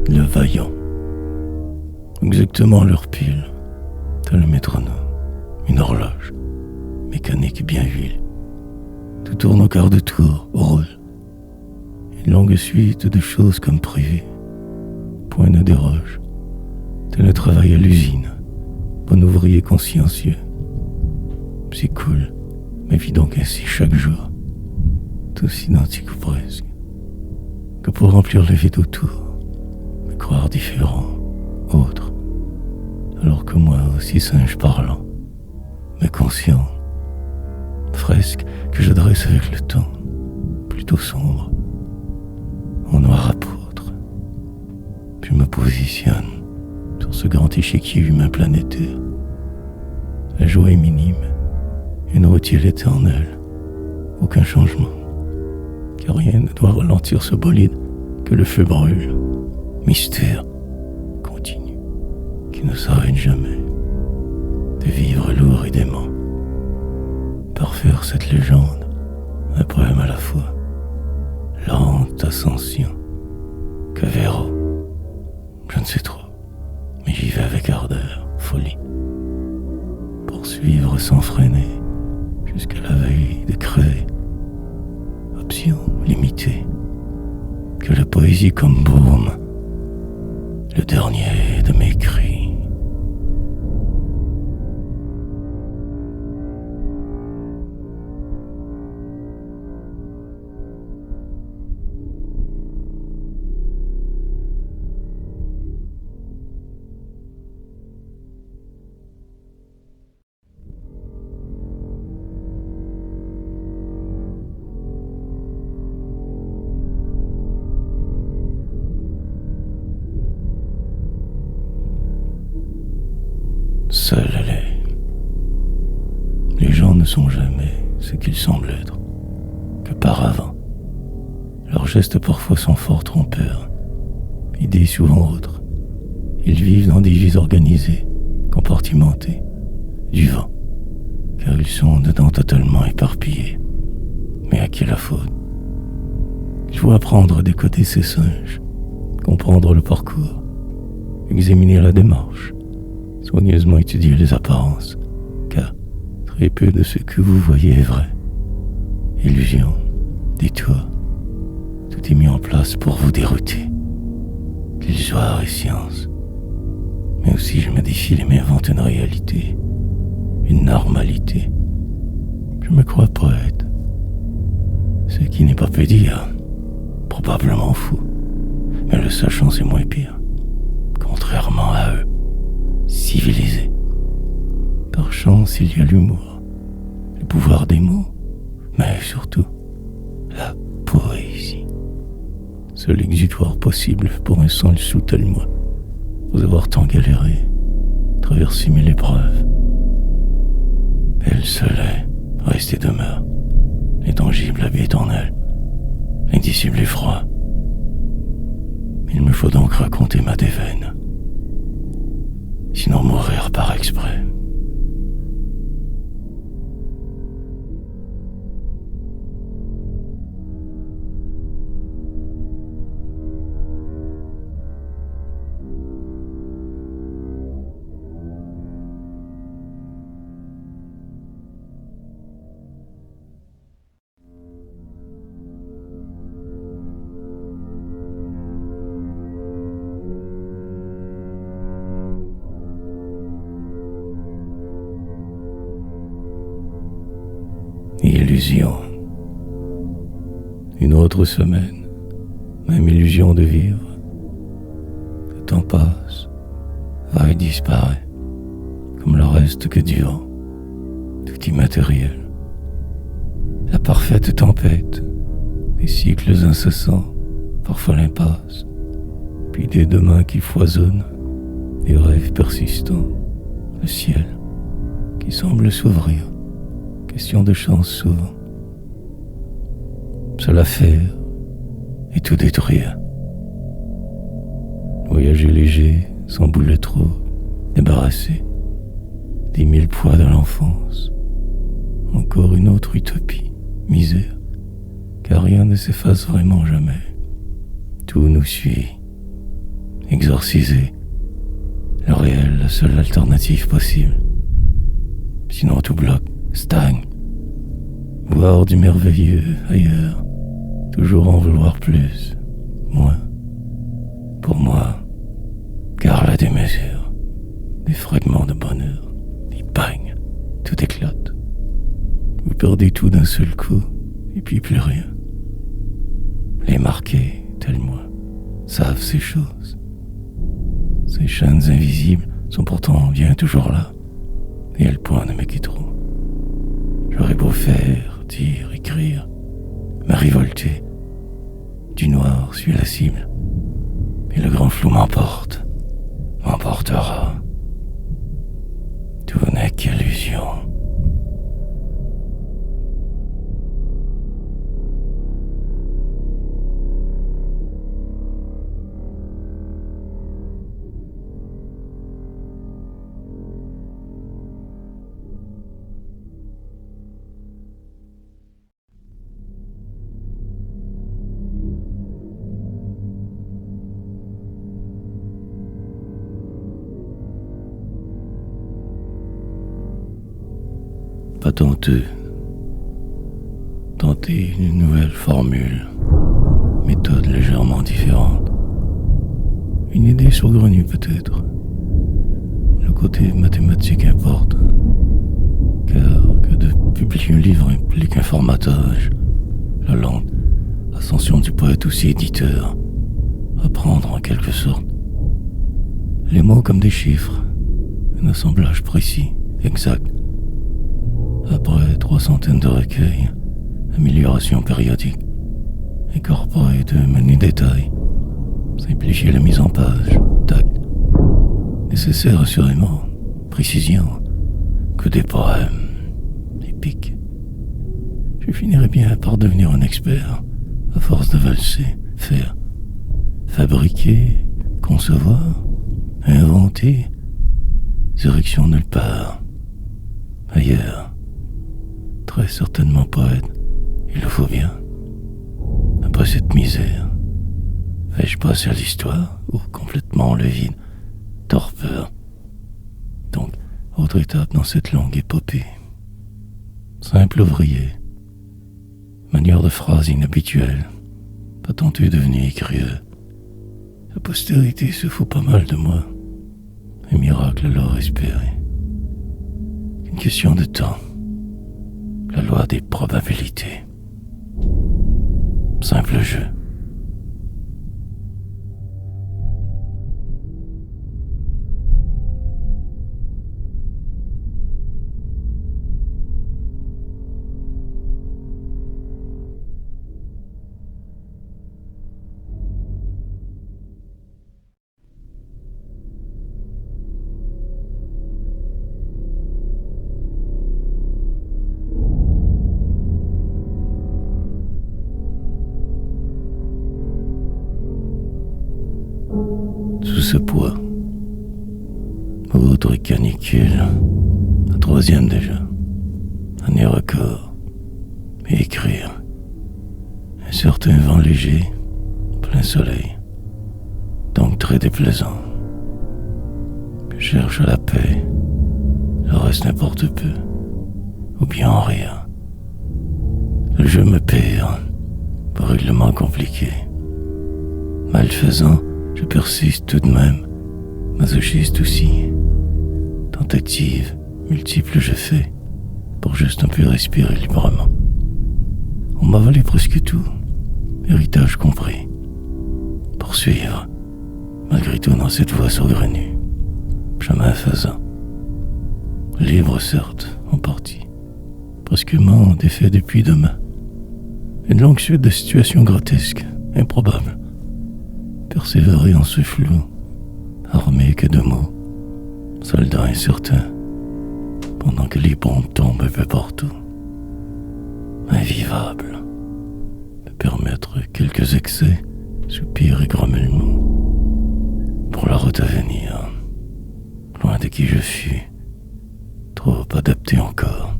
Le vaillant. Exactement l'heure pile, tel le métronome, une horloge, mécanique bien huilée. Tout tourne au quart de tour, au rôle. Une longue suite de choses comme prévu. Point ne déroge. Tel le travail à l'usine, bon ouvrier consciencieux. C'est cool, mais vis donc ainsi chaque jour, tous identiques ou presque, que pour remplir le vide autour, me croire différent, autre, alors que moi aussi singe parlant, mais conscient, fresque que je dresse avec le temps, plutôt sombre, en noir apôtre, puis me positionne sur ce grand échiquier humain planétaire. La joie est minime, une routine éternelle, aucun changement, car rien ne doit ralentir ce bolide que le feu brûle. Mystère continu qui ne s'arrête jamais, de vivre lourd et dément, parfaire cette légende, un poème à la fois, lente ascension, que verrou, je ne sais trop, mais j'y vais avec ardeur, folie, poursuivre sans freiner, jusqu'à la veille de crever, option limitée, que la poésie comme baume, le dernier de mes cris. sont jamais ce qu'ils semblent être, que par avant. Leurs gestes parfois sont fort trompeurs, idées souvent autres. Ils vivent dans des vies organisées, compartimentées, du vent, car ils sont dedans totalement éparpillés. Mais à qui la faute? Il faut apprendre à décoder ces singes, comprendre le parcours, examiner la démarche, soigneusement étudier les apparences, car très peu de ce que vous voyez est vrai. Illusion, détour, tout est mis en place pour vous dérouter. Qu'il soit art et science. Mais aussi je me défie et m'invente une réalité, une normalité. Je me crois poète. Ce qui n'est pas peu dire, probablement fou. Mais le sachant c'est moins pire. Contrairement à eux, civilisés. Par chance il y a l'humour, le pouvoir des mots, mais surtout la poésie. Seul exutoire possible pour un sang sous tel moi, vous avoir tant galéré, traversé mille épreuves. Elle seule est, reste et demeure, l'intangible la vie éternelle, l'indicible effroi. Il me faut donc raconter ma déveine, sinon mourir par exprès. Illusion. Une autre semaine, même illusion de vivre. Le temps passe, va et disparaît, comme le reste que du vent, tout immatériel. La parfaite tempête, des cycles incessants, parfois l'impasse, puis des demain qui foisonnent, des rêves persistants, le ciel qui semble s'ouvrir. Question de chance souvent. Cela faire et tout détruire. Voyager léger, sans bouler trop, débarrassé des mille poids de l'enfance. Encore une autre utopie, misère, car rien ne s'efface vraiment jamais. Tout nous suit. Exorciser. Le réel, la seule alternative possible. Sinon tout bloque. Stagne, voir du merveilleux ailleurs, toujours en vouloir plus, moins, pour moi, car la démesure, des fragments de bonheur, des bagnes, tout éclate. Vous perdez tout d'un seul coup, et puis plus rien. Les marqués, tels moi, savent ces choses. Ces chaînes invisibles sont pourtant bien toujours là, et elles point ne me quitteront. J'aurais beau faire, dire, écrire, me révolter. Du noir suit la cible. Et le grand flou m'emporte, m'emportera. Tout n'est qu'illusion. Pas tenter une nouvelle formule, méthode légèrement différente. Une idée saugrenue peut-être. Le côté mathématique importe, car que de publier un livre implique un formatage, la lente ascension du poète aussi éditeur, apprendre en quelque sorte. Les mots comme des chiffres, un assemblage précis, exact. Après 300 de recueils, amélioration périodique, incorporer de menus détails, simplifier la mise en page, tact, nécessaire assurément, précision, que des poèmes, olympique. Je finirai bien par devenir un expert, à force de valser, faire, fabriquer, concevoir, inventer, direction nulle part. Ailleurs, très certainement poète, il le faut bien. Après cette misère, vais-je passer à l'histoire ou complètement le vide, torpeur? Donc, autre étape dans cette longue épopée. Simple ouvrier, manière de phrase inhabituelle, pas tenté de devenir écrieux. La postérité se fout pas mal de moi. Un miracle alors espéré. Une question de temps. La loi des probabilités. Simple jeu. Sous ce poids, autre canicule, la troisième déjà, année record, et écrire, un certain vent léger, plein soleil, donc très déplaisant. Je cherche la paix, le reste n'importe peu, ou bien en rien. Le jeu me perd, horriblement compliqué. Malfaisant, je persiste tout de même, masochiste aussi. Tentatives multiples je fais, pour juste un peu respirer librement. On m'a volé presque tout, héritage compris. Poursuivre, malgré tout dans cette voie saugrenue, chemin faisant. Libre certes, en partie, presquement défait depuis demain. Une longue suite de situations grotesques, improbables. Persévérer en ce flou, armé que de mots, soldat incertain, pendant que les bombes tombent un peu partout. Invivable, me permettre quelques excès, soupirs et grommelements, pour la route à venir, loin de qui je fus, trop adapté encore,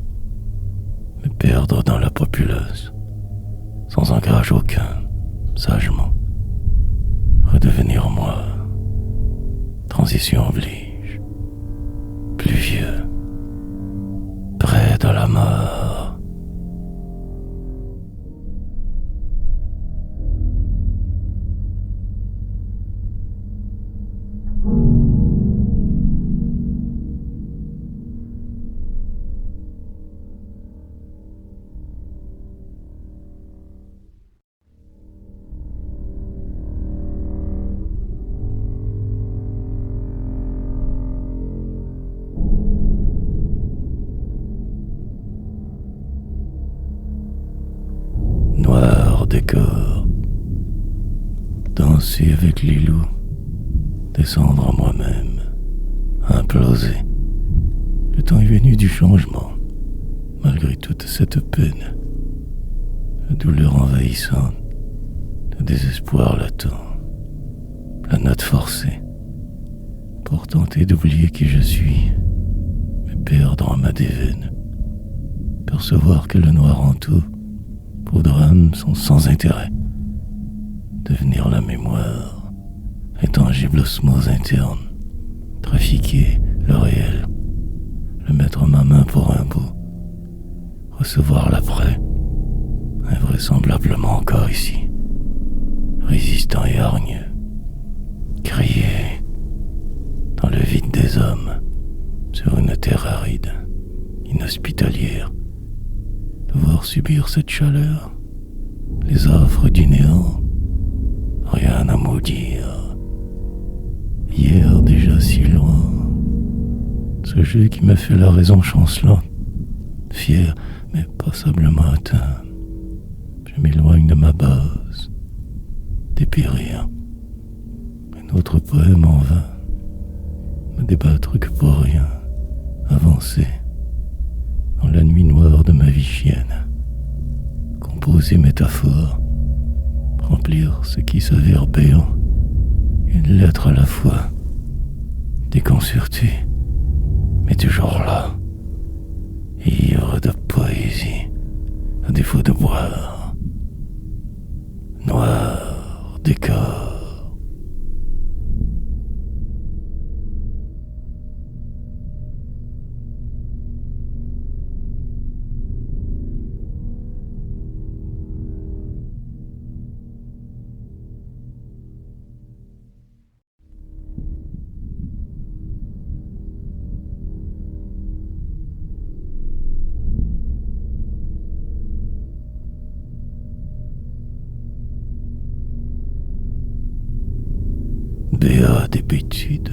me perdre dans la populace, sans ancrage aucun, sagement. Redevenir moi. Transition oblige. Plus vieux. Près de la mort. Noir décor, danser avec les loups, descendre en moi-même, imploser. Le temps est venu du changement, malgré toute cette peine, la douleur envahissante, le désespoir latent, la note forcée, pour tenter d'oublier qui je suis, me perdre en ma déveine, percevoir que le noir en tout, vos drames sont sans intérêt. Devenir la mémoire, intangible osmose interne, trafiquer le réel, le mettre en ma main pour un bout, recevoir l'après, invraisemblablement encore ici, résistant et hargneux, crier dans le vide des hommes, sur une terre aride, inhospitalière, devoir subir cette chaleur, les affres du néant, rien à maudire. Hier déjà si loin, ce jeu qui m'a fait la raison chancelante, fier mais passablement atteint, je m'éloigne de ma base, dépérir. Un autre poème en vain, me débattre que pour rien, avancer dans la nuit noire de ma vie chienne. Composer métaphores, remplir ce qui s'avère béant, une lettre à la fois, déconcertée, mais toujours là, ivre de poésie, à défaut de boire, noir décor. Béat d'habitude,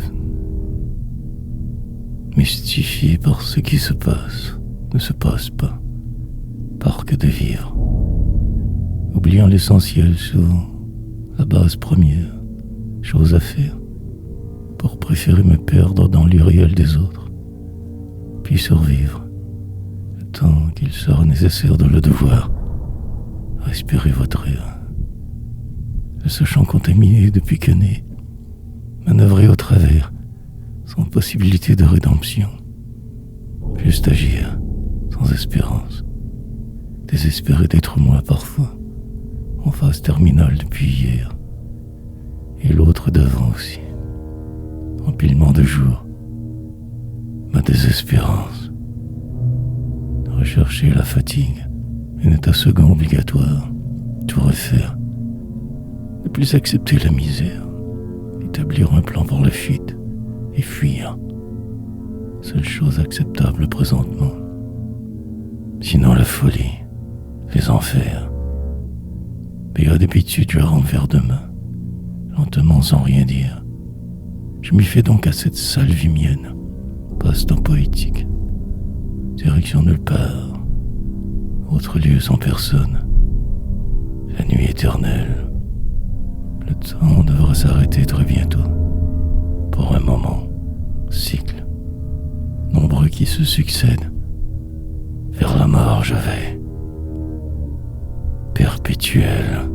mystifié par ce qui se passe, ne se passe pas, par que de vivre, oubliant l'essentiel sur la base première, chose à faire, pour préférer me perdre dans l'uriel des autres, puis survivre, le temps qu'il sera nécessaire de le devoir, respirer votre air, le sachant contaminé depuis que né, manœuvrer au travers, sans possibilité de rédemption. Juste agir, sans espérance. Désespéré d'être moi parfois, en phase terminale depuis hier. Et l'autre devant aussi. Empilement de jours. Ma désespérance. Rechercher la fatigue, un état second obligatoire. Tout refaire. Ne plus accepter la misère. Établir un plan pour la fuite et fuir. Seule chose acceptable présentement. Sinon la folie, les enfers. Béat d'habitude, je rampe vers demain, lentement sans rien dire. Je m'y fais donc à cette sale vie mienne, passe-temps poétique. Direction nulle part, autre lieu sans personne. La nuit éternelle. Le temps devra s'arrêter très bientôt. Pour un moment, cycle, nombreux qui se succèdent. Vers la mort je vais, perpétuel.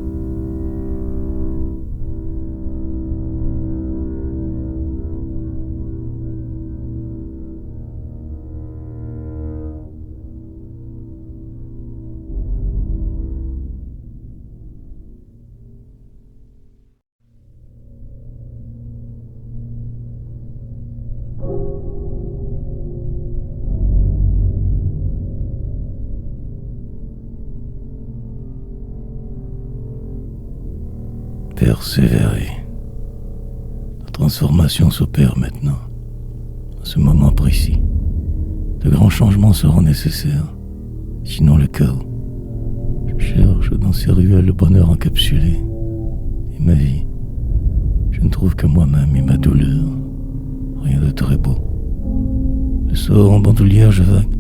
Persévérer. La transformation s'opère maintenant, à ce moment précis. De grands changements seront nécessaires, sinon le chaos. Je cherche dans ces ruelles le bonheur encapsulé, et ma vie, je ne trouve que moi-même et ma douleur. Rien de très beau. Le sort en bandoulière je vague,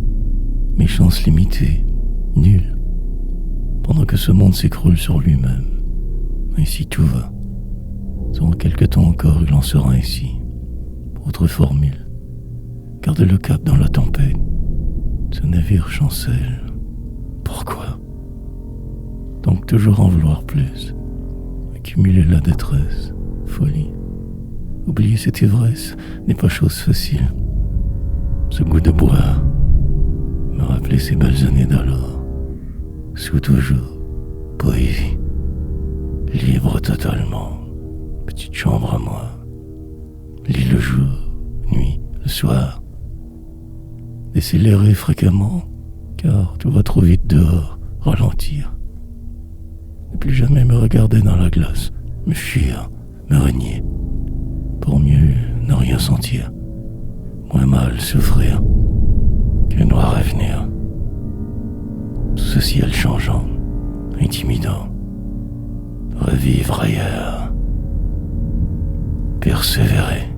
mes chances limitées, nulles, pendant que ce monde s'écroule sur lui-même. Ainsi tout va. Dans quelque temps encore, il en sera ainsi. Autre formule. Garde le cap dans la tempête. Ce navire chancelle. Pourquoi? Donc toujours en vouloir plus. Accumuler la détresse, folie. Oublier cette ivresse n'est pas chose facile. Ce goût de boire. Me rappeler ces belles années d'alors. Sous toujours, poésie. Libre totalement, petite chambre à moi. Lis le jour, nuit, le soir. Décélérer fréquemment, car tout va trop vite dehors, ralentir. Ne plus jamais me regarder dans la glace, me fuir, me renier. Pour mieux ne rien sentir, moins mal souffrir qu'un noir avenir. Tout ce ciel changeant, intimidant. Revivre ailleurs, persévérer.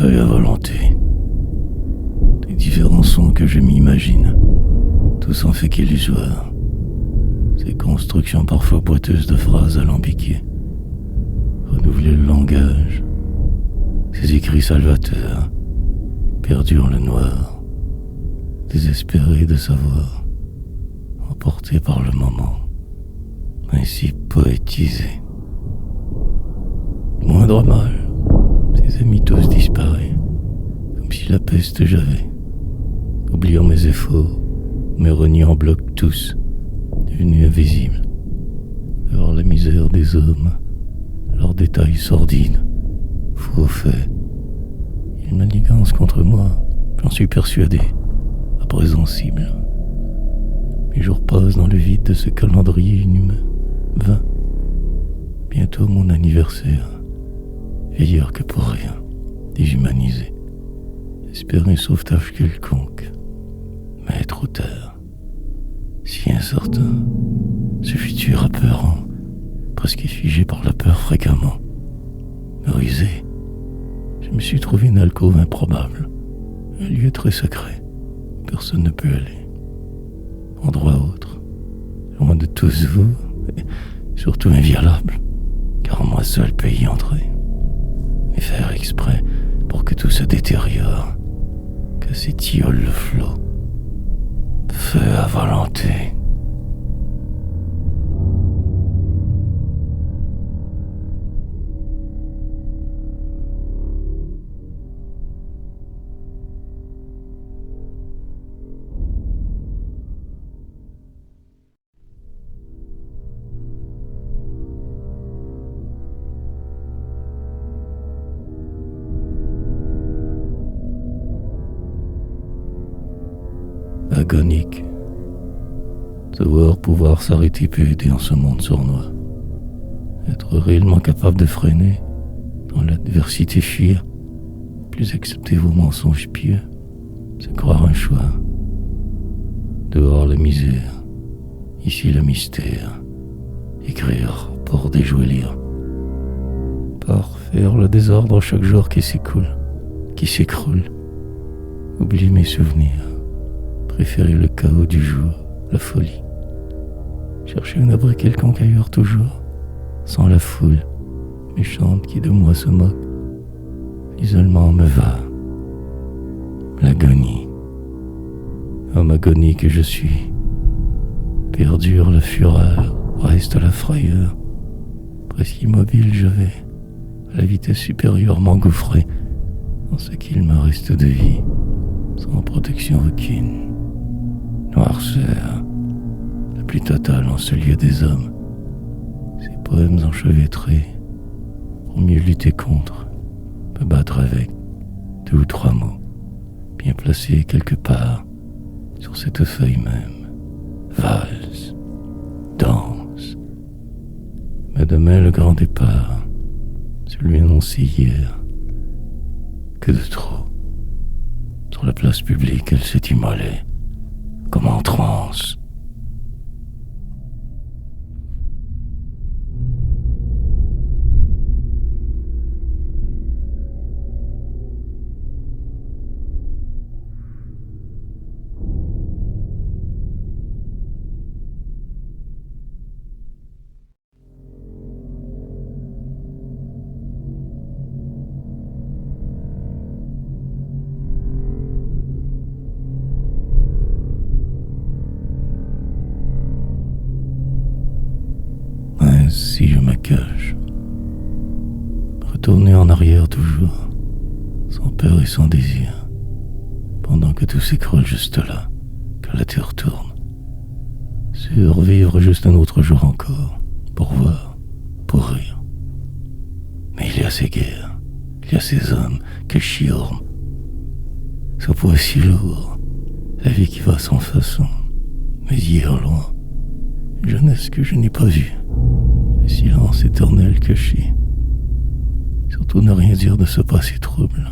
fait à volonté. Les différents sons que je m'imagine, tous en fait qu'illusoires. Ces constructions parfois boiteuses de phrases alambiquées. Renouveler le langage. Ces écrits salvateurs, perdus en le noir. Désespérés de savoir, emportés par le moment. Ainsi poétisés. Moindre mal, ses amis tous disparaissent, comme si la peste j'avais, oubliant mes efforts, me reniant en bloc tous, devenus invisibles. Alors la misère des hommes, leurs détails sordides, faux faits, ils manigancent contre moi, j'en suis persuadé, à présent cible. Mes jours passent dans le vide de ce calendrier inhumain. 20. Bientôt mon anniversaire. Vieillard que pour rien, déshumanisé. Espérer un sauvetage quelconque. Mais trop tard. Si incertain. Ce futur apeurant. Presque figé par la peur fréquemment. Rusé. Je me suis trouvé une alcôve improbable. Un lieu très secret. Où personne ne peut aller. Endroit autre. Loin de tous vous. Et surtout inviolable. Car moi seul peux y entrer. Et faire exprès pour que tout se détériore, que s'étiole le flot. Feu à volonté. Agonique. Devoir pouvoir s'arrêter peut aider en ce monde sournois. Être réellement capable de freiner, dans l'adversité fuir, plus accepter vos mensonges pieux, c'est croire un choix. Dehors la misère, ici le mystère. Écrire pour déjouer lire. Parfaire le désordre chaque jour qui s'écoule, qui s'écroule. Oublier mes souvenirs. Préférer le chaos du jour, la folie. Chercher un abri quelconque ailleurs toujours, sans la foule méchante qui de moi se moque. L'isolement me va. L'agonie. Homme agonie que je suis. Perdure la fureur, reste la frayeur. Presque immobile je vais, à la vitesse supérieure m'engouffrer dans ce qu'il me reste de vie, sans protection aucune. Noirceur, la plus totale en ce lieu des hommes. Ces poèmes enchevêtrés, pour mieux lutter contre, me battre avec 2 ou 3 mots, bien placés quelque part, sur cette feuille même. Valse, danse. Mais demain le grand départ, celui annoncé hier, que de trop. Sur la place publique, elle s'est immolée. Comme en transe. Si je me cache, retourner en arrière toujours, sans peur et sans désir, pendant que tout s'écroule juste là, que la terre tourne. Survivre juste un autre jour encore, pour voir, pour rire. Mais il y a ces guerres, il y a ces hommes que chiorment. Ce poids si lourd, la vie qui va sans façon, mais hier loin, une jeunesse que je n'ai pas vue. Le silence éternel caché. Surtout ne rien dire de ce passé trouble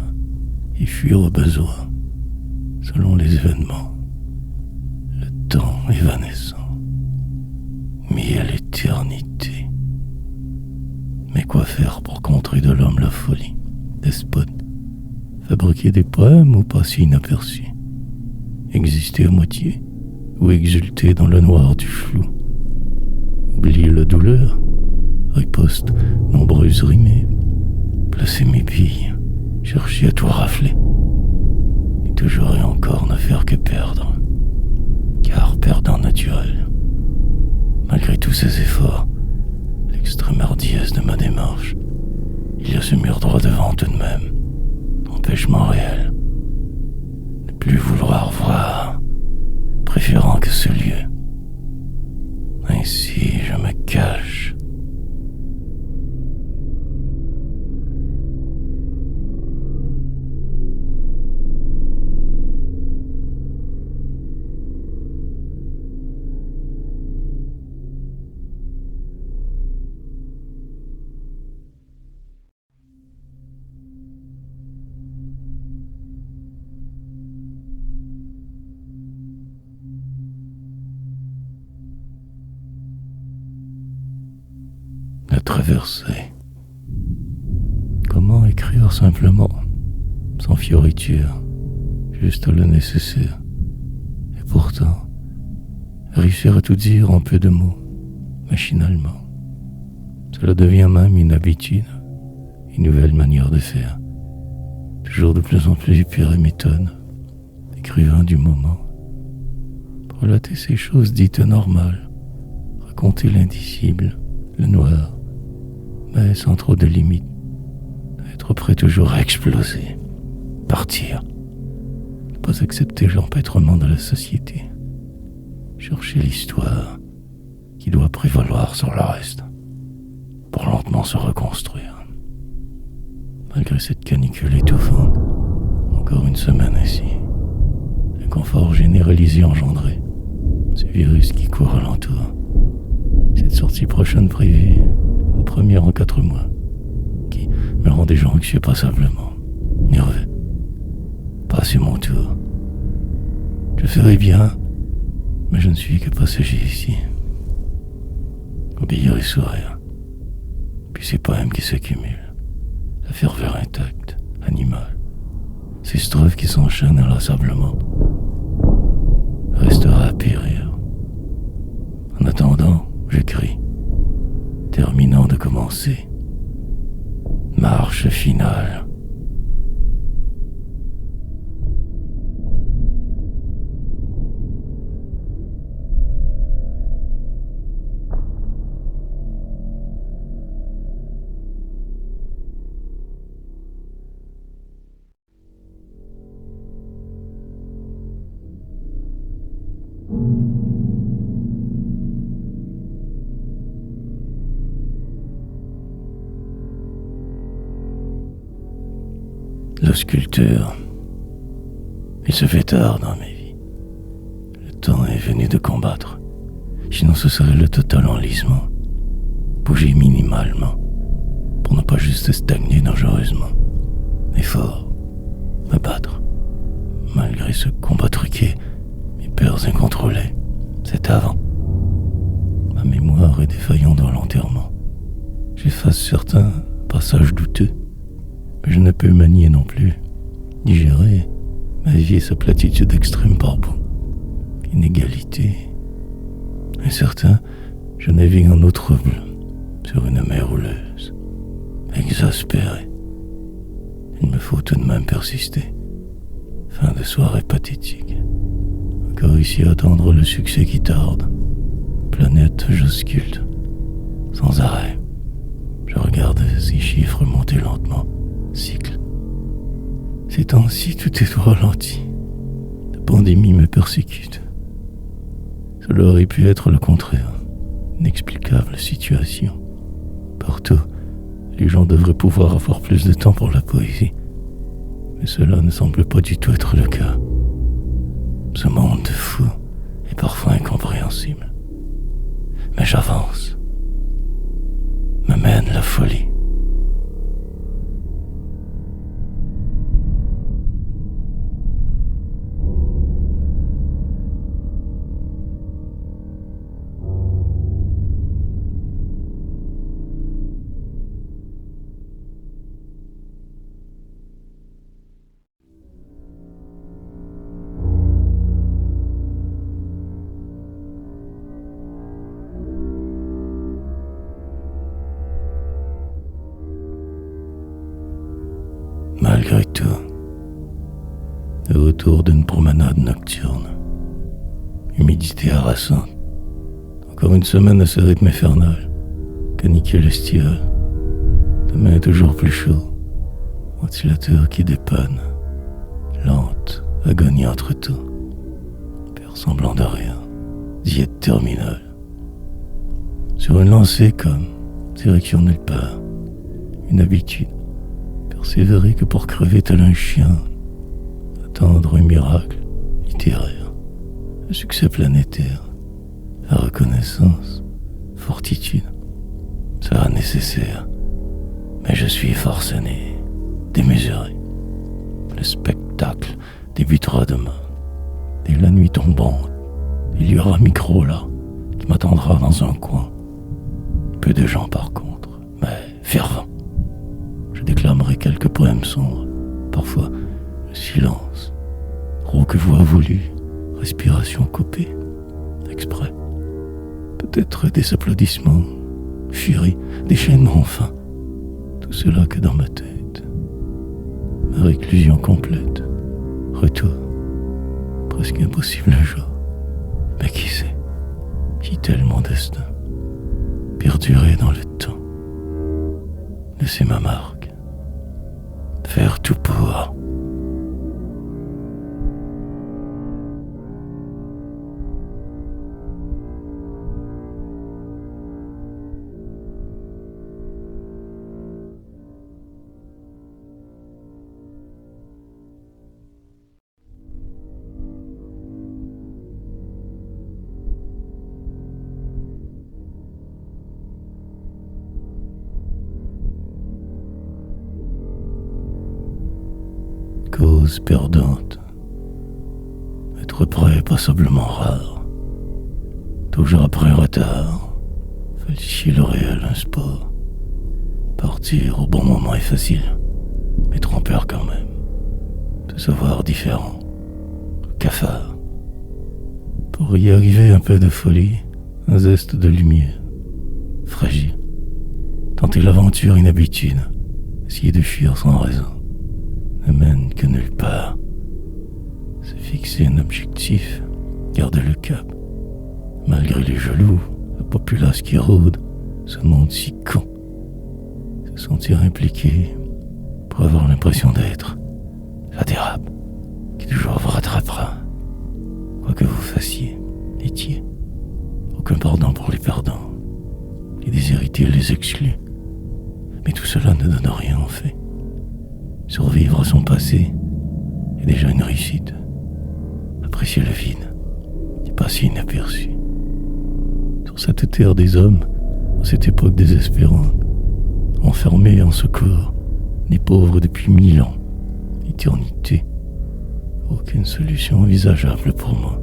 et fuir au besoin, selon les événements. Le temps évanescent, mis à l'éternité. Mais quoi faire pour contrer de l'homme la folie, despote, fabriquer des poèmes ou passer inaperçus, exister à moitié ou exulter dans le noir du flou. Oublier la douleur, riposte nombreuses rimées, placer mes billes, chercher à tout rafler, et toujours et encore ne faire que perdre, car perdant naturel. Malgré tous ces efforts, l'extrême hardiesse de ma démarche, il y a ce mur droit devant tout de même, empêchement réel, ne plus vouloir voir, préférant que ce lieu. Ainsi je me cache. La traversée. Comment écrire simplement, sans fioriture, juste le nécessaire. Et pourtant, réussir à tout dire en peu de mots, machinalement. Cela devient même une habitude, une nouvelle manière de faire. Toujours de plus en plus pire et méthode, écrivain du moment. Relater ces choses dites normales, raconter l'indicible, le noir, mais sans trop de limites. Être prêt toujours à exploser, partir, ne pas accepter l'empêtrement de la société, chercher l'histoire qui doit prévaloir sur le reste, pour lentement se reconstruire. Malgré cette canicule étouffante, encore une semaine ici, l'inconfort généralisé engendré, ce virus qui court alentour, cette sortie prochaine prévue, la première en 4 mois, qui me rend déjà anxieux passablement, nerveux. Passer mon tour. Je ferai bien, mais je ne suis que passager ici. Obéir et sourire. Puis ces poèmes qui s'accumulent, la ferveur intacte, animale, ces strophes qui s'enchaînent inlassablement, restera à périr. En attendant, j'écris, terminant de commencer. Marche finale. Le sculpteur. Il se fait tard dans mes vies. Le temps est venu de combattre. Sinon ce serait le total enlisement. Bouger minimalement. Pour ne pas juste stagner dangereusement. Mais fort. Me battre. Malgré ce combat truqué, mes peurs incontrôlées. C'est avant. Ma mémoire est défaillante dans l'enterrement. J'efface certains passages douteux. Mais je ne peux manier non plus, digérer ma vie et sa platitude extrême par bout. Inégalité. Incertain, je navigue en eau trouble sur une mer houleuse. Exaspéré. Il me faut tout de même persister. Fin de soirée pathétique. Encore ici à attendre le succès qui tarde. Planète, j'ausculte. Sans arrêt. Je regarde ces chiffres monter lentement. Cycle. Ces temps-ci, tout est au ralenti. La pandémie me persécute. Cela aurait pu être le contraire. Inexplicable situation. Partout, les gens devraient pouvoir avoir plus de temps pour la poésie. Mais cela ne semble pas du tout être le cas. Ce monde de fou est parfois incompréhensible. Mais j'avance. Me mène la folie. Malgré tout, le retour d'une promenade nocturne, humidité harassante, encore une semaine à ce rythme infernal, canicule estivale, demain toujours plus chaud, ventilateur qui dépanne, lente agonie entre tout, faire semblant de rien, diète terminale, sur une lancée comme direction nulle part, une habitude, persévérer que pour crever tel un chien, attendre un miracle littéraire, un succès planétaire, la reconnaissance, fortitude, sera nécessaire, mais je suis forcené, démesuré. Le spectacle débutera demain. Dès la nuit tombante, il y aura un micro là, qui m'attendra dans un coin. Peu de gens par contre, mais fervent. Je déclamerai quelques poèmes sombres, parfois le silence, rauque voix voulue, respiration coupée, exprès. Peut-être des applaudissements, furie, déchaînement enfin. Tout cela que dans ma tête. Ma réclusion complète. Retour. Presque impossible un jour. Mais qui sait? Quitter mon destin. Perdurer dans le temps. Laisser ma marque. Faire tout pour. Cause perdante. Être prêt est passablement rare. Toujours après un retard. Falsifier le réel, un sport. Partir au bon moment est facile, mais trompeur quand même. Se savoir différent. Cafard. Pour y arriver, un peu de folie, un zeste de lumière. Fragile. Tenter l'aventure, une habitude. Essayer de fuir sans raison. Ne mène que nulle part. Se fixer un objectif, garder le cap. Malgré les jaloux, la populace qui rôde, ce monde si con. Se sentir impliqué pour avoir l'impression d'être la dérape qui toujours vous rattrapera. Quoi que vous fassiez, étiez. Aucun pardon pour les perdants. Les déshérités, les exclus. Mais tout cela ne donne rien en fait. Survivre à son passé est déjà une réussite. Apprécier le vide qui passe inaperçu. Sur cette terre des hommes, en cette époque désespérante, enfermés en ce corps, des pauvres depuis 1000 ans, éternité, aucune solution envisageable pour moi.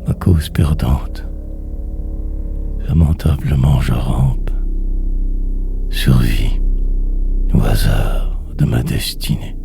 Ma cause perdante, lamentablement je rampe, survie au hasard de ma destinée.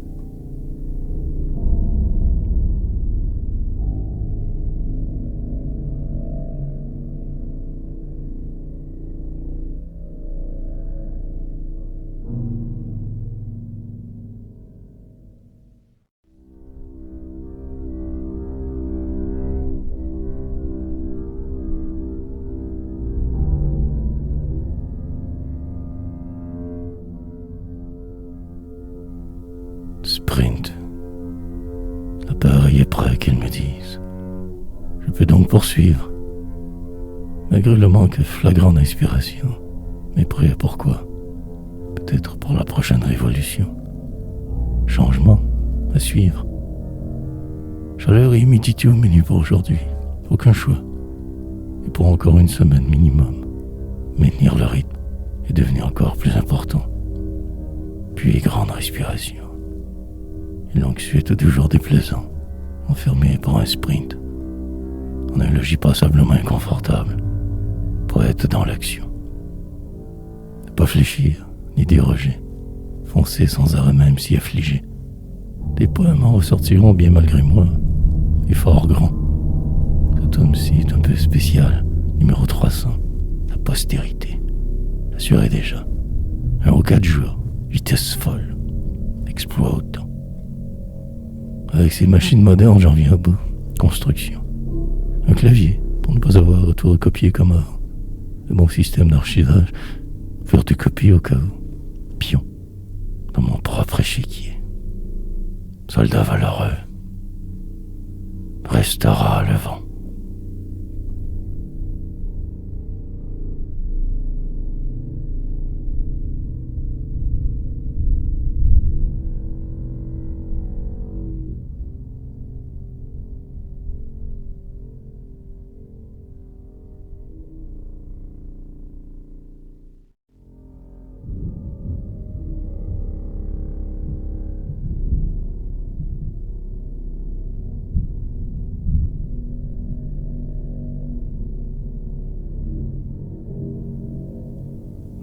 Sprint. L'appareil est prêt, qu'ils me disent. Je peux donc poursuivre. Malgré le manque flagrant d'inspiration. Mais prêt pourquoi? Peut-être pour la prochaine révolution. Changement à suivre. Chaleur et humidité au menu pour aujourd'hui. Aucun choix. Et pour encore une semaine minimum. Maintenir le rythme est devenu encore plus important. Puis grande respiration. Une longue suite toujours déplaisant, enfermé pour un sprint, en un logis passablement inconfortable, pour être dans l'action. Ne pas fléchir, ni déroger, foncer sans arrêt même si affligé. Des poèmes en ressortiront bien malgré moi, et fort grands. Ce tome-ci est un peu spécial, numéro 300, la postérité. L'assurez déjà. Un ou 4 jours, vitesse folle. exploit autant. Avec ces machines modernes, j'en viens à bout. Construction. Un clavier, pour ne pas avoir à tout recopier comme avant. Le bon système d'archivage. Faire des copies au cas où. Pion. Dans mon propre échiquier. Soldat valeureux. Restera le vent.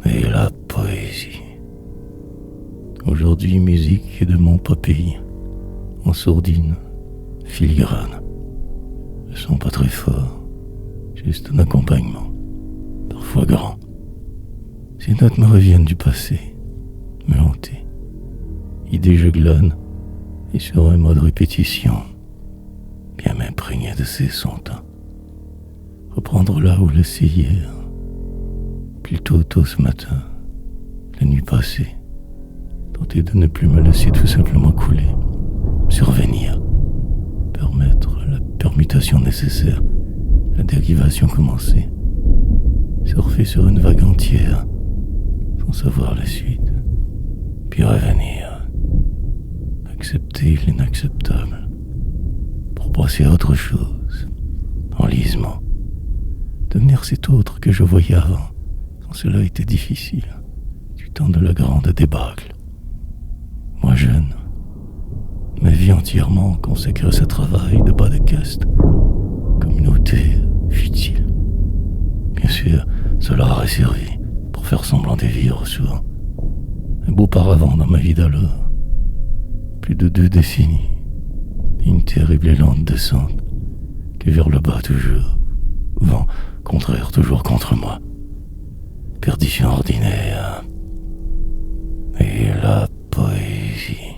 Et la poésie. Aujourd'hui, musique est de mon pays, en sourdine, filigrane. Le son pas très fort, juste un accompagnement, parfois grand. Ces notes me reviennent du passé, me hanter. Idées je glane, et sur un mode répétition, bien m'imprégner de ces sons. Reprendre là où laissé hier, plutôt tôt ce matin, la nuit passée, tenter de ne plus me laisser tout simplement couler, survenir, permettre la permutation nécessaire, la dérivation commencée, surfer sur une vague entière, sans savoir la suite, puis revenir, accepter l'inacceptable, pour passer à autre chose, enlisement, devenir cet autre que je voyais avant, quand cela était difficile, du temps de la grande débâcle. Moi jeune, ma vie entièrement consacrée à ce travail de bas de caste, communauté futile. Bien sûr, cela aurait servi pour faire semblant de vivre souvent. Un beau paravent dans ma vie d'alors. Plus de 2 décennies, une terrible et lente descente, que vers le bas toujours, vent contraire toujours contre moi. Perdition ordinaire et la poésie.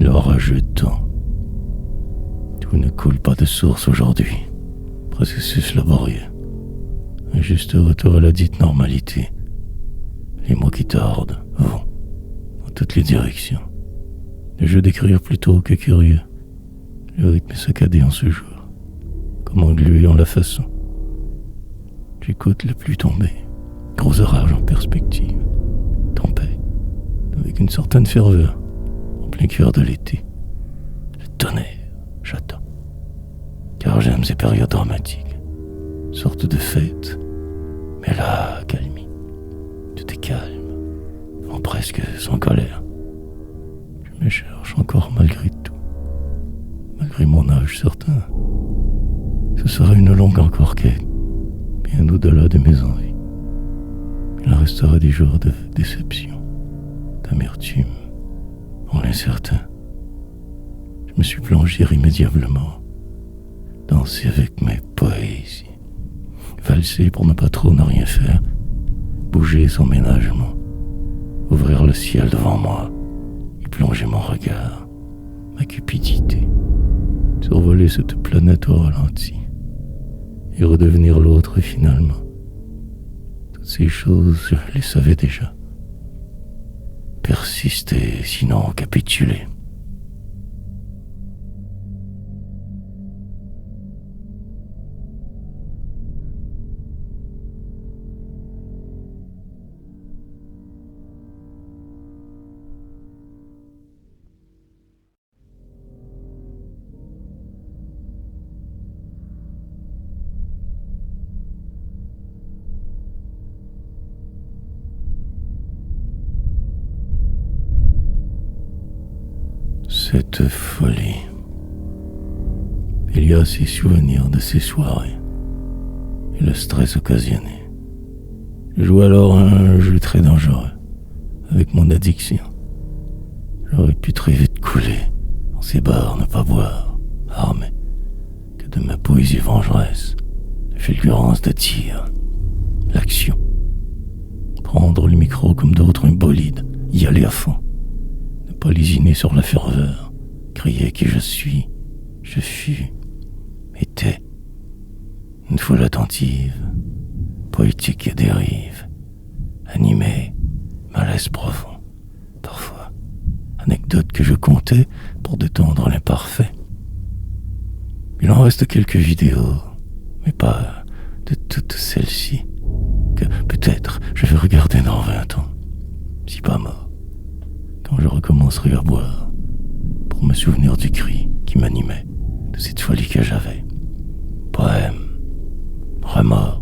L'orageux temps. Tout ne coule pas de source aujourd'hui. Processus laborieux. Un juste retour à la dite normalité. Les mots qui tardent vont dans toutes les directions. Le jeu d'écrire plutôt que curieux. Le rythme est saccadé en ce jour. Comme englué en la façon. J'écoute le pluie tomber. Gros orage en perspective. Tempête. Avec une certaine ferveur. En plein cœur de l'été. Le tonnerre, j'attends. Car j'aime ces périodes dramatiques. Sorte de fête. Mais là, calmie. Tout est calme. Vent presque sans colère. Je me cherche encore malgré tout. Malgré mon âge certain. Ce sera une longue encore quête. Bien au-delà de mes envies. Il restera des jours de déception. D'amertume. En l'incertain. Je me suis plongé irrémédiablement. Danser avec mes poésies. Valser pour ne pas trop ne rien faire. Bouger sans ménagement. Ouvrir le ciel devant moi. Y plonger mon regard. Ma cupidité. Survoler cette planète au ralenti. Et redevenir l'autre finalement. Toutes ces choses, je les savais déjà. Persister, sinon capituler. Cette folie. Il y a ces souvenirs de ces soirées et le stress occasionné. Je joue alors un jeu très dangereux avec mon addiction. J'aurais pu très vite couler dans ces bars, ne pas boire, armé que de ma poésie vengeresse, de fulgurance de tir, l'action. Prendre le micro comme d'autres un bolide, y aller à fond, ne pas lésiner sur la ferveur, crier qui je suis, je fus, était, une foule attentive, poétique et dérive, animée, malaise profond, parfois, anecdotes que je comptais pour détendre l'imparfait. Il en reste quelques vidéos, mais pas de toutes celles-ci, que peut-être je vais regarder dans 20 ans, si pas mort, quand je recommencerai à boire, pour me souvenir du cri qui m'animait, de cette folie que j'avais. Poème, remords.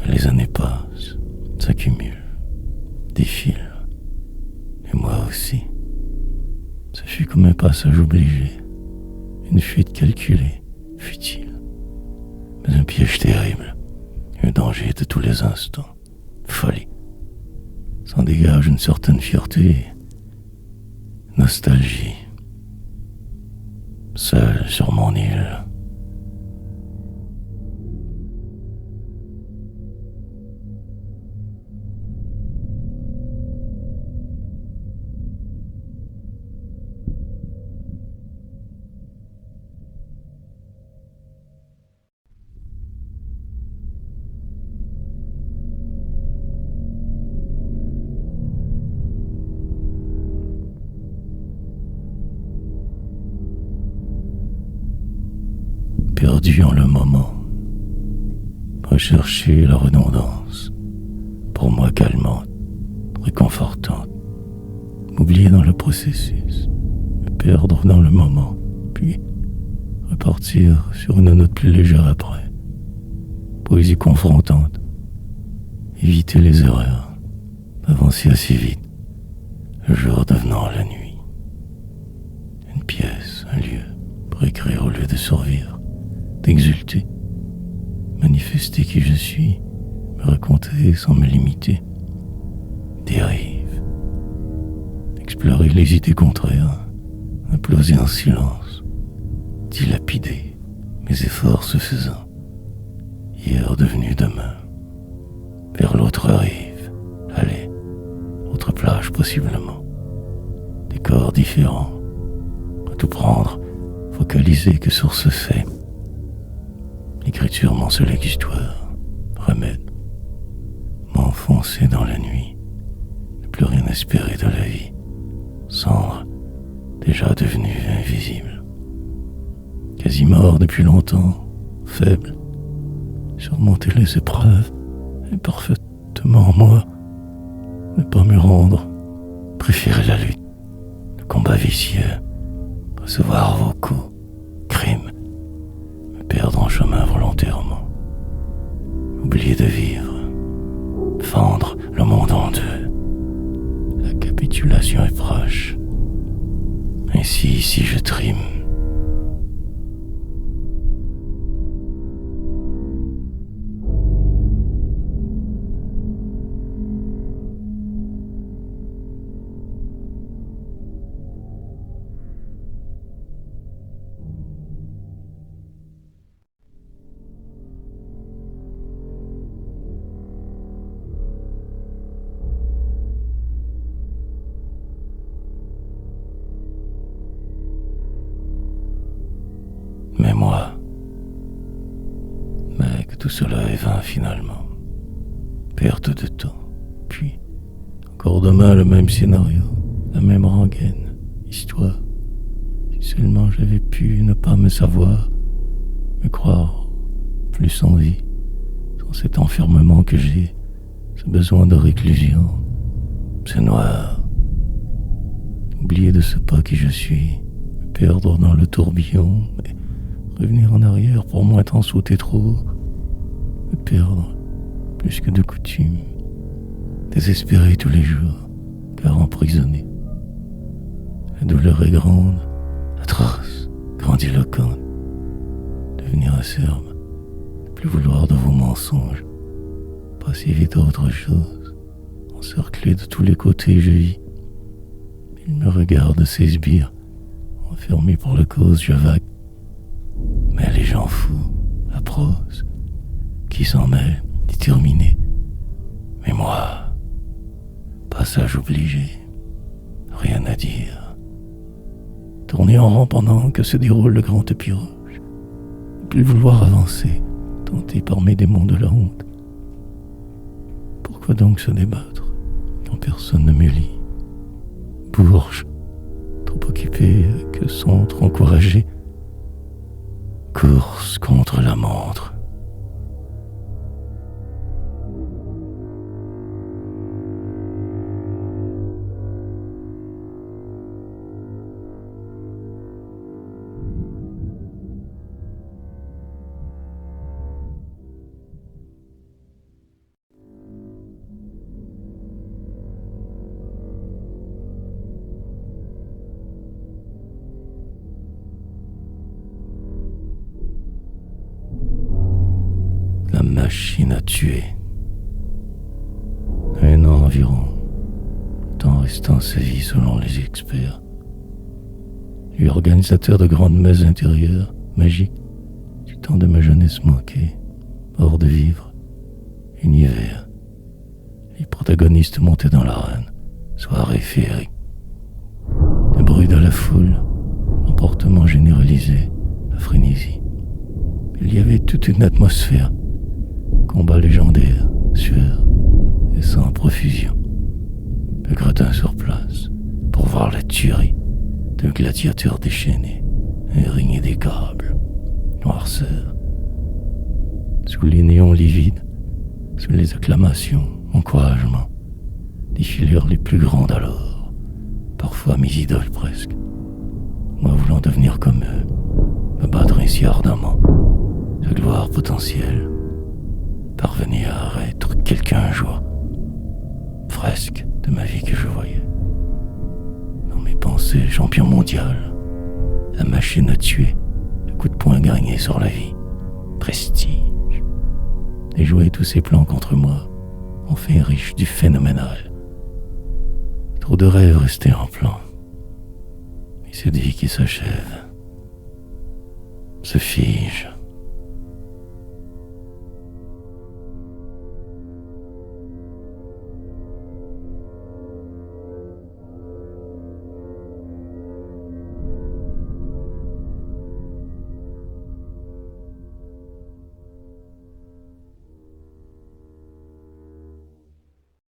Et les années passent, s'accumulent, défilent. Et moi aussi. Ce fut comme un passage obligé, une fuite calculée, futile, mais un piège terrible, un danger de tous les instants, folie. S'en dégage une certaine fierté, nostalgie. Seul sur mon île. Perdu en le moment, rechercher la redondance, pour moi calmante, réconfortante, m'oublier dans le processus, me perdre dans le moment, puis repartir sur une note plus légère après. Poésie confrontante, éviter les erreurs, avancer assez vite, le jour devenant la nuit. Une pièce, un lieu, pour écrire au lieu de survivre, d'exulter, manifester qui je suis, me raconter sans me limiter. Dérive, explorer les idées contraires, imploser en silence, dilapider mes efforts se faisant, hier devenu demain, vers l'autre rive, aller, autre plage possiblement, décors différents, à tout prendre, focaliser que sur ce fait. L'écriture, mon seul exutoire, remède, m'enfoncer dans la nuit, ne plus rien espérer de la vie, cendre, déjà devenue invisible, quasi mort depuis longtemps, faible, surmonter les épreuves, imparfaitement moi, ne pas me rendre, préférer la lutte, le combat vicieux, recevoir vos coups, crimes, perdre en chemin volontairement, oublier de vivre, fendre le monde en deux. La capitulation est proche. Ainsi, ici, je trime. Mais moi, mais que tout cela est vain finalement. Perte de temps. Puis, encore demain le même scénario, la même rengaine, histoire. Si seulement j'avais pu ne pas me savoir, me croire plus en vie, sans cet enfermement que j'ai, ce besoin de réclusion, c'est noir. Oublier de ce pas qui je suis, me perdre dans le tourbillon, mais revenir en arrière pour moins t'en sauter trop, me perdre plus que de coutume, désespérer tous les jours, car emprisonné. La douleur est grande, atroce, grandiloquente. Devenir acerbe, ne plus vouloir de vos mensonges, passer vite à autre chose. Encerclé de tous les côtés, je vis. Il me regarde, ses sbires, enfermé pour la cause, je vague. Mais les gens fous, la prose, qui s'en mêle, déterminé. Mais moi, passage obligé, rien à dire. Tourner en rond pendant que se déroule le grand tapis rouge. Ne plus vouloir avancer, tenté par mes démons de la honte. Pourquoi donc se débattre quand personne ne me lit? Bourge, trop occupé que sont trop encouragé. Course contre la montre. La machine à tuer. 1 an environ, le temps restant sa vie selon les experts. Lui, organisateur de grandes messes intérieures, magiques, du temps de ma jeunesse manquée, hors de vivre, univers. Les protagonistes montaient dans l'arène, soirée féerique. Le bruit de la foule, l'emportement généralisé, la frénésie. Il y avait toute une atmosphère. Combat légendaire, sueur et sans profusion. Le gratin sur place pour voir la tuerie de gladiateurs déchaînés, un ring et des câbles, noirceur. Sous les néons livides, sous les acclamations, encouragements, défilèrent les plus grands d'alors, parfois mes idoles presque. Moi voulant devenir comme eux, me battre ainsi ardemment, sa gloire potentielle. Parvenir à être quelqu'un un jour. Fresque de ma vie que je voyais. Dans mes pensées, champion mondial. La machine à tuer. Le coup de poing gagné sur la vie. Prestige. Déjouer tous ces plans contre moi. Enfin riche du phénoménal. Trop de rêves restés en plan. Et cette vie qui s'achève. Se fige.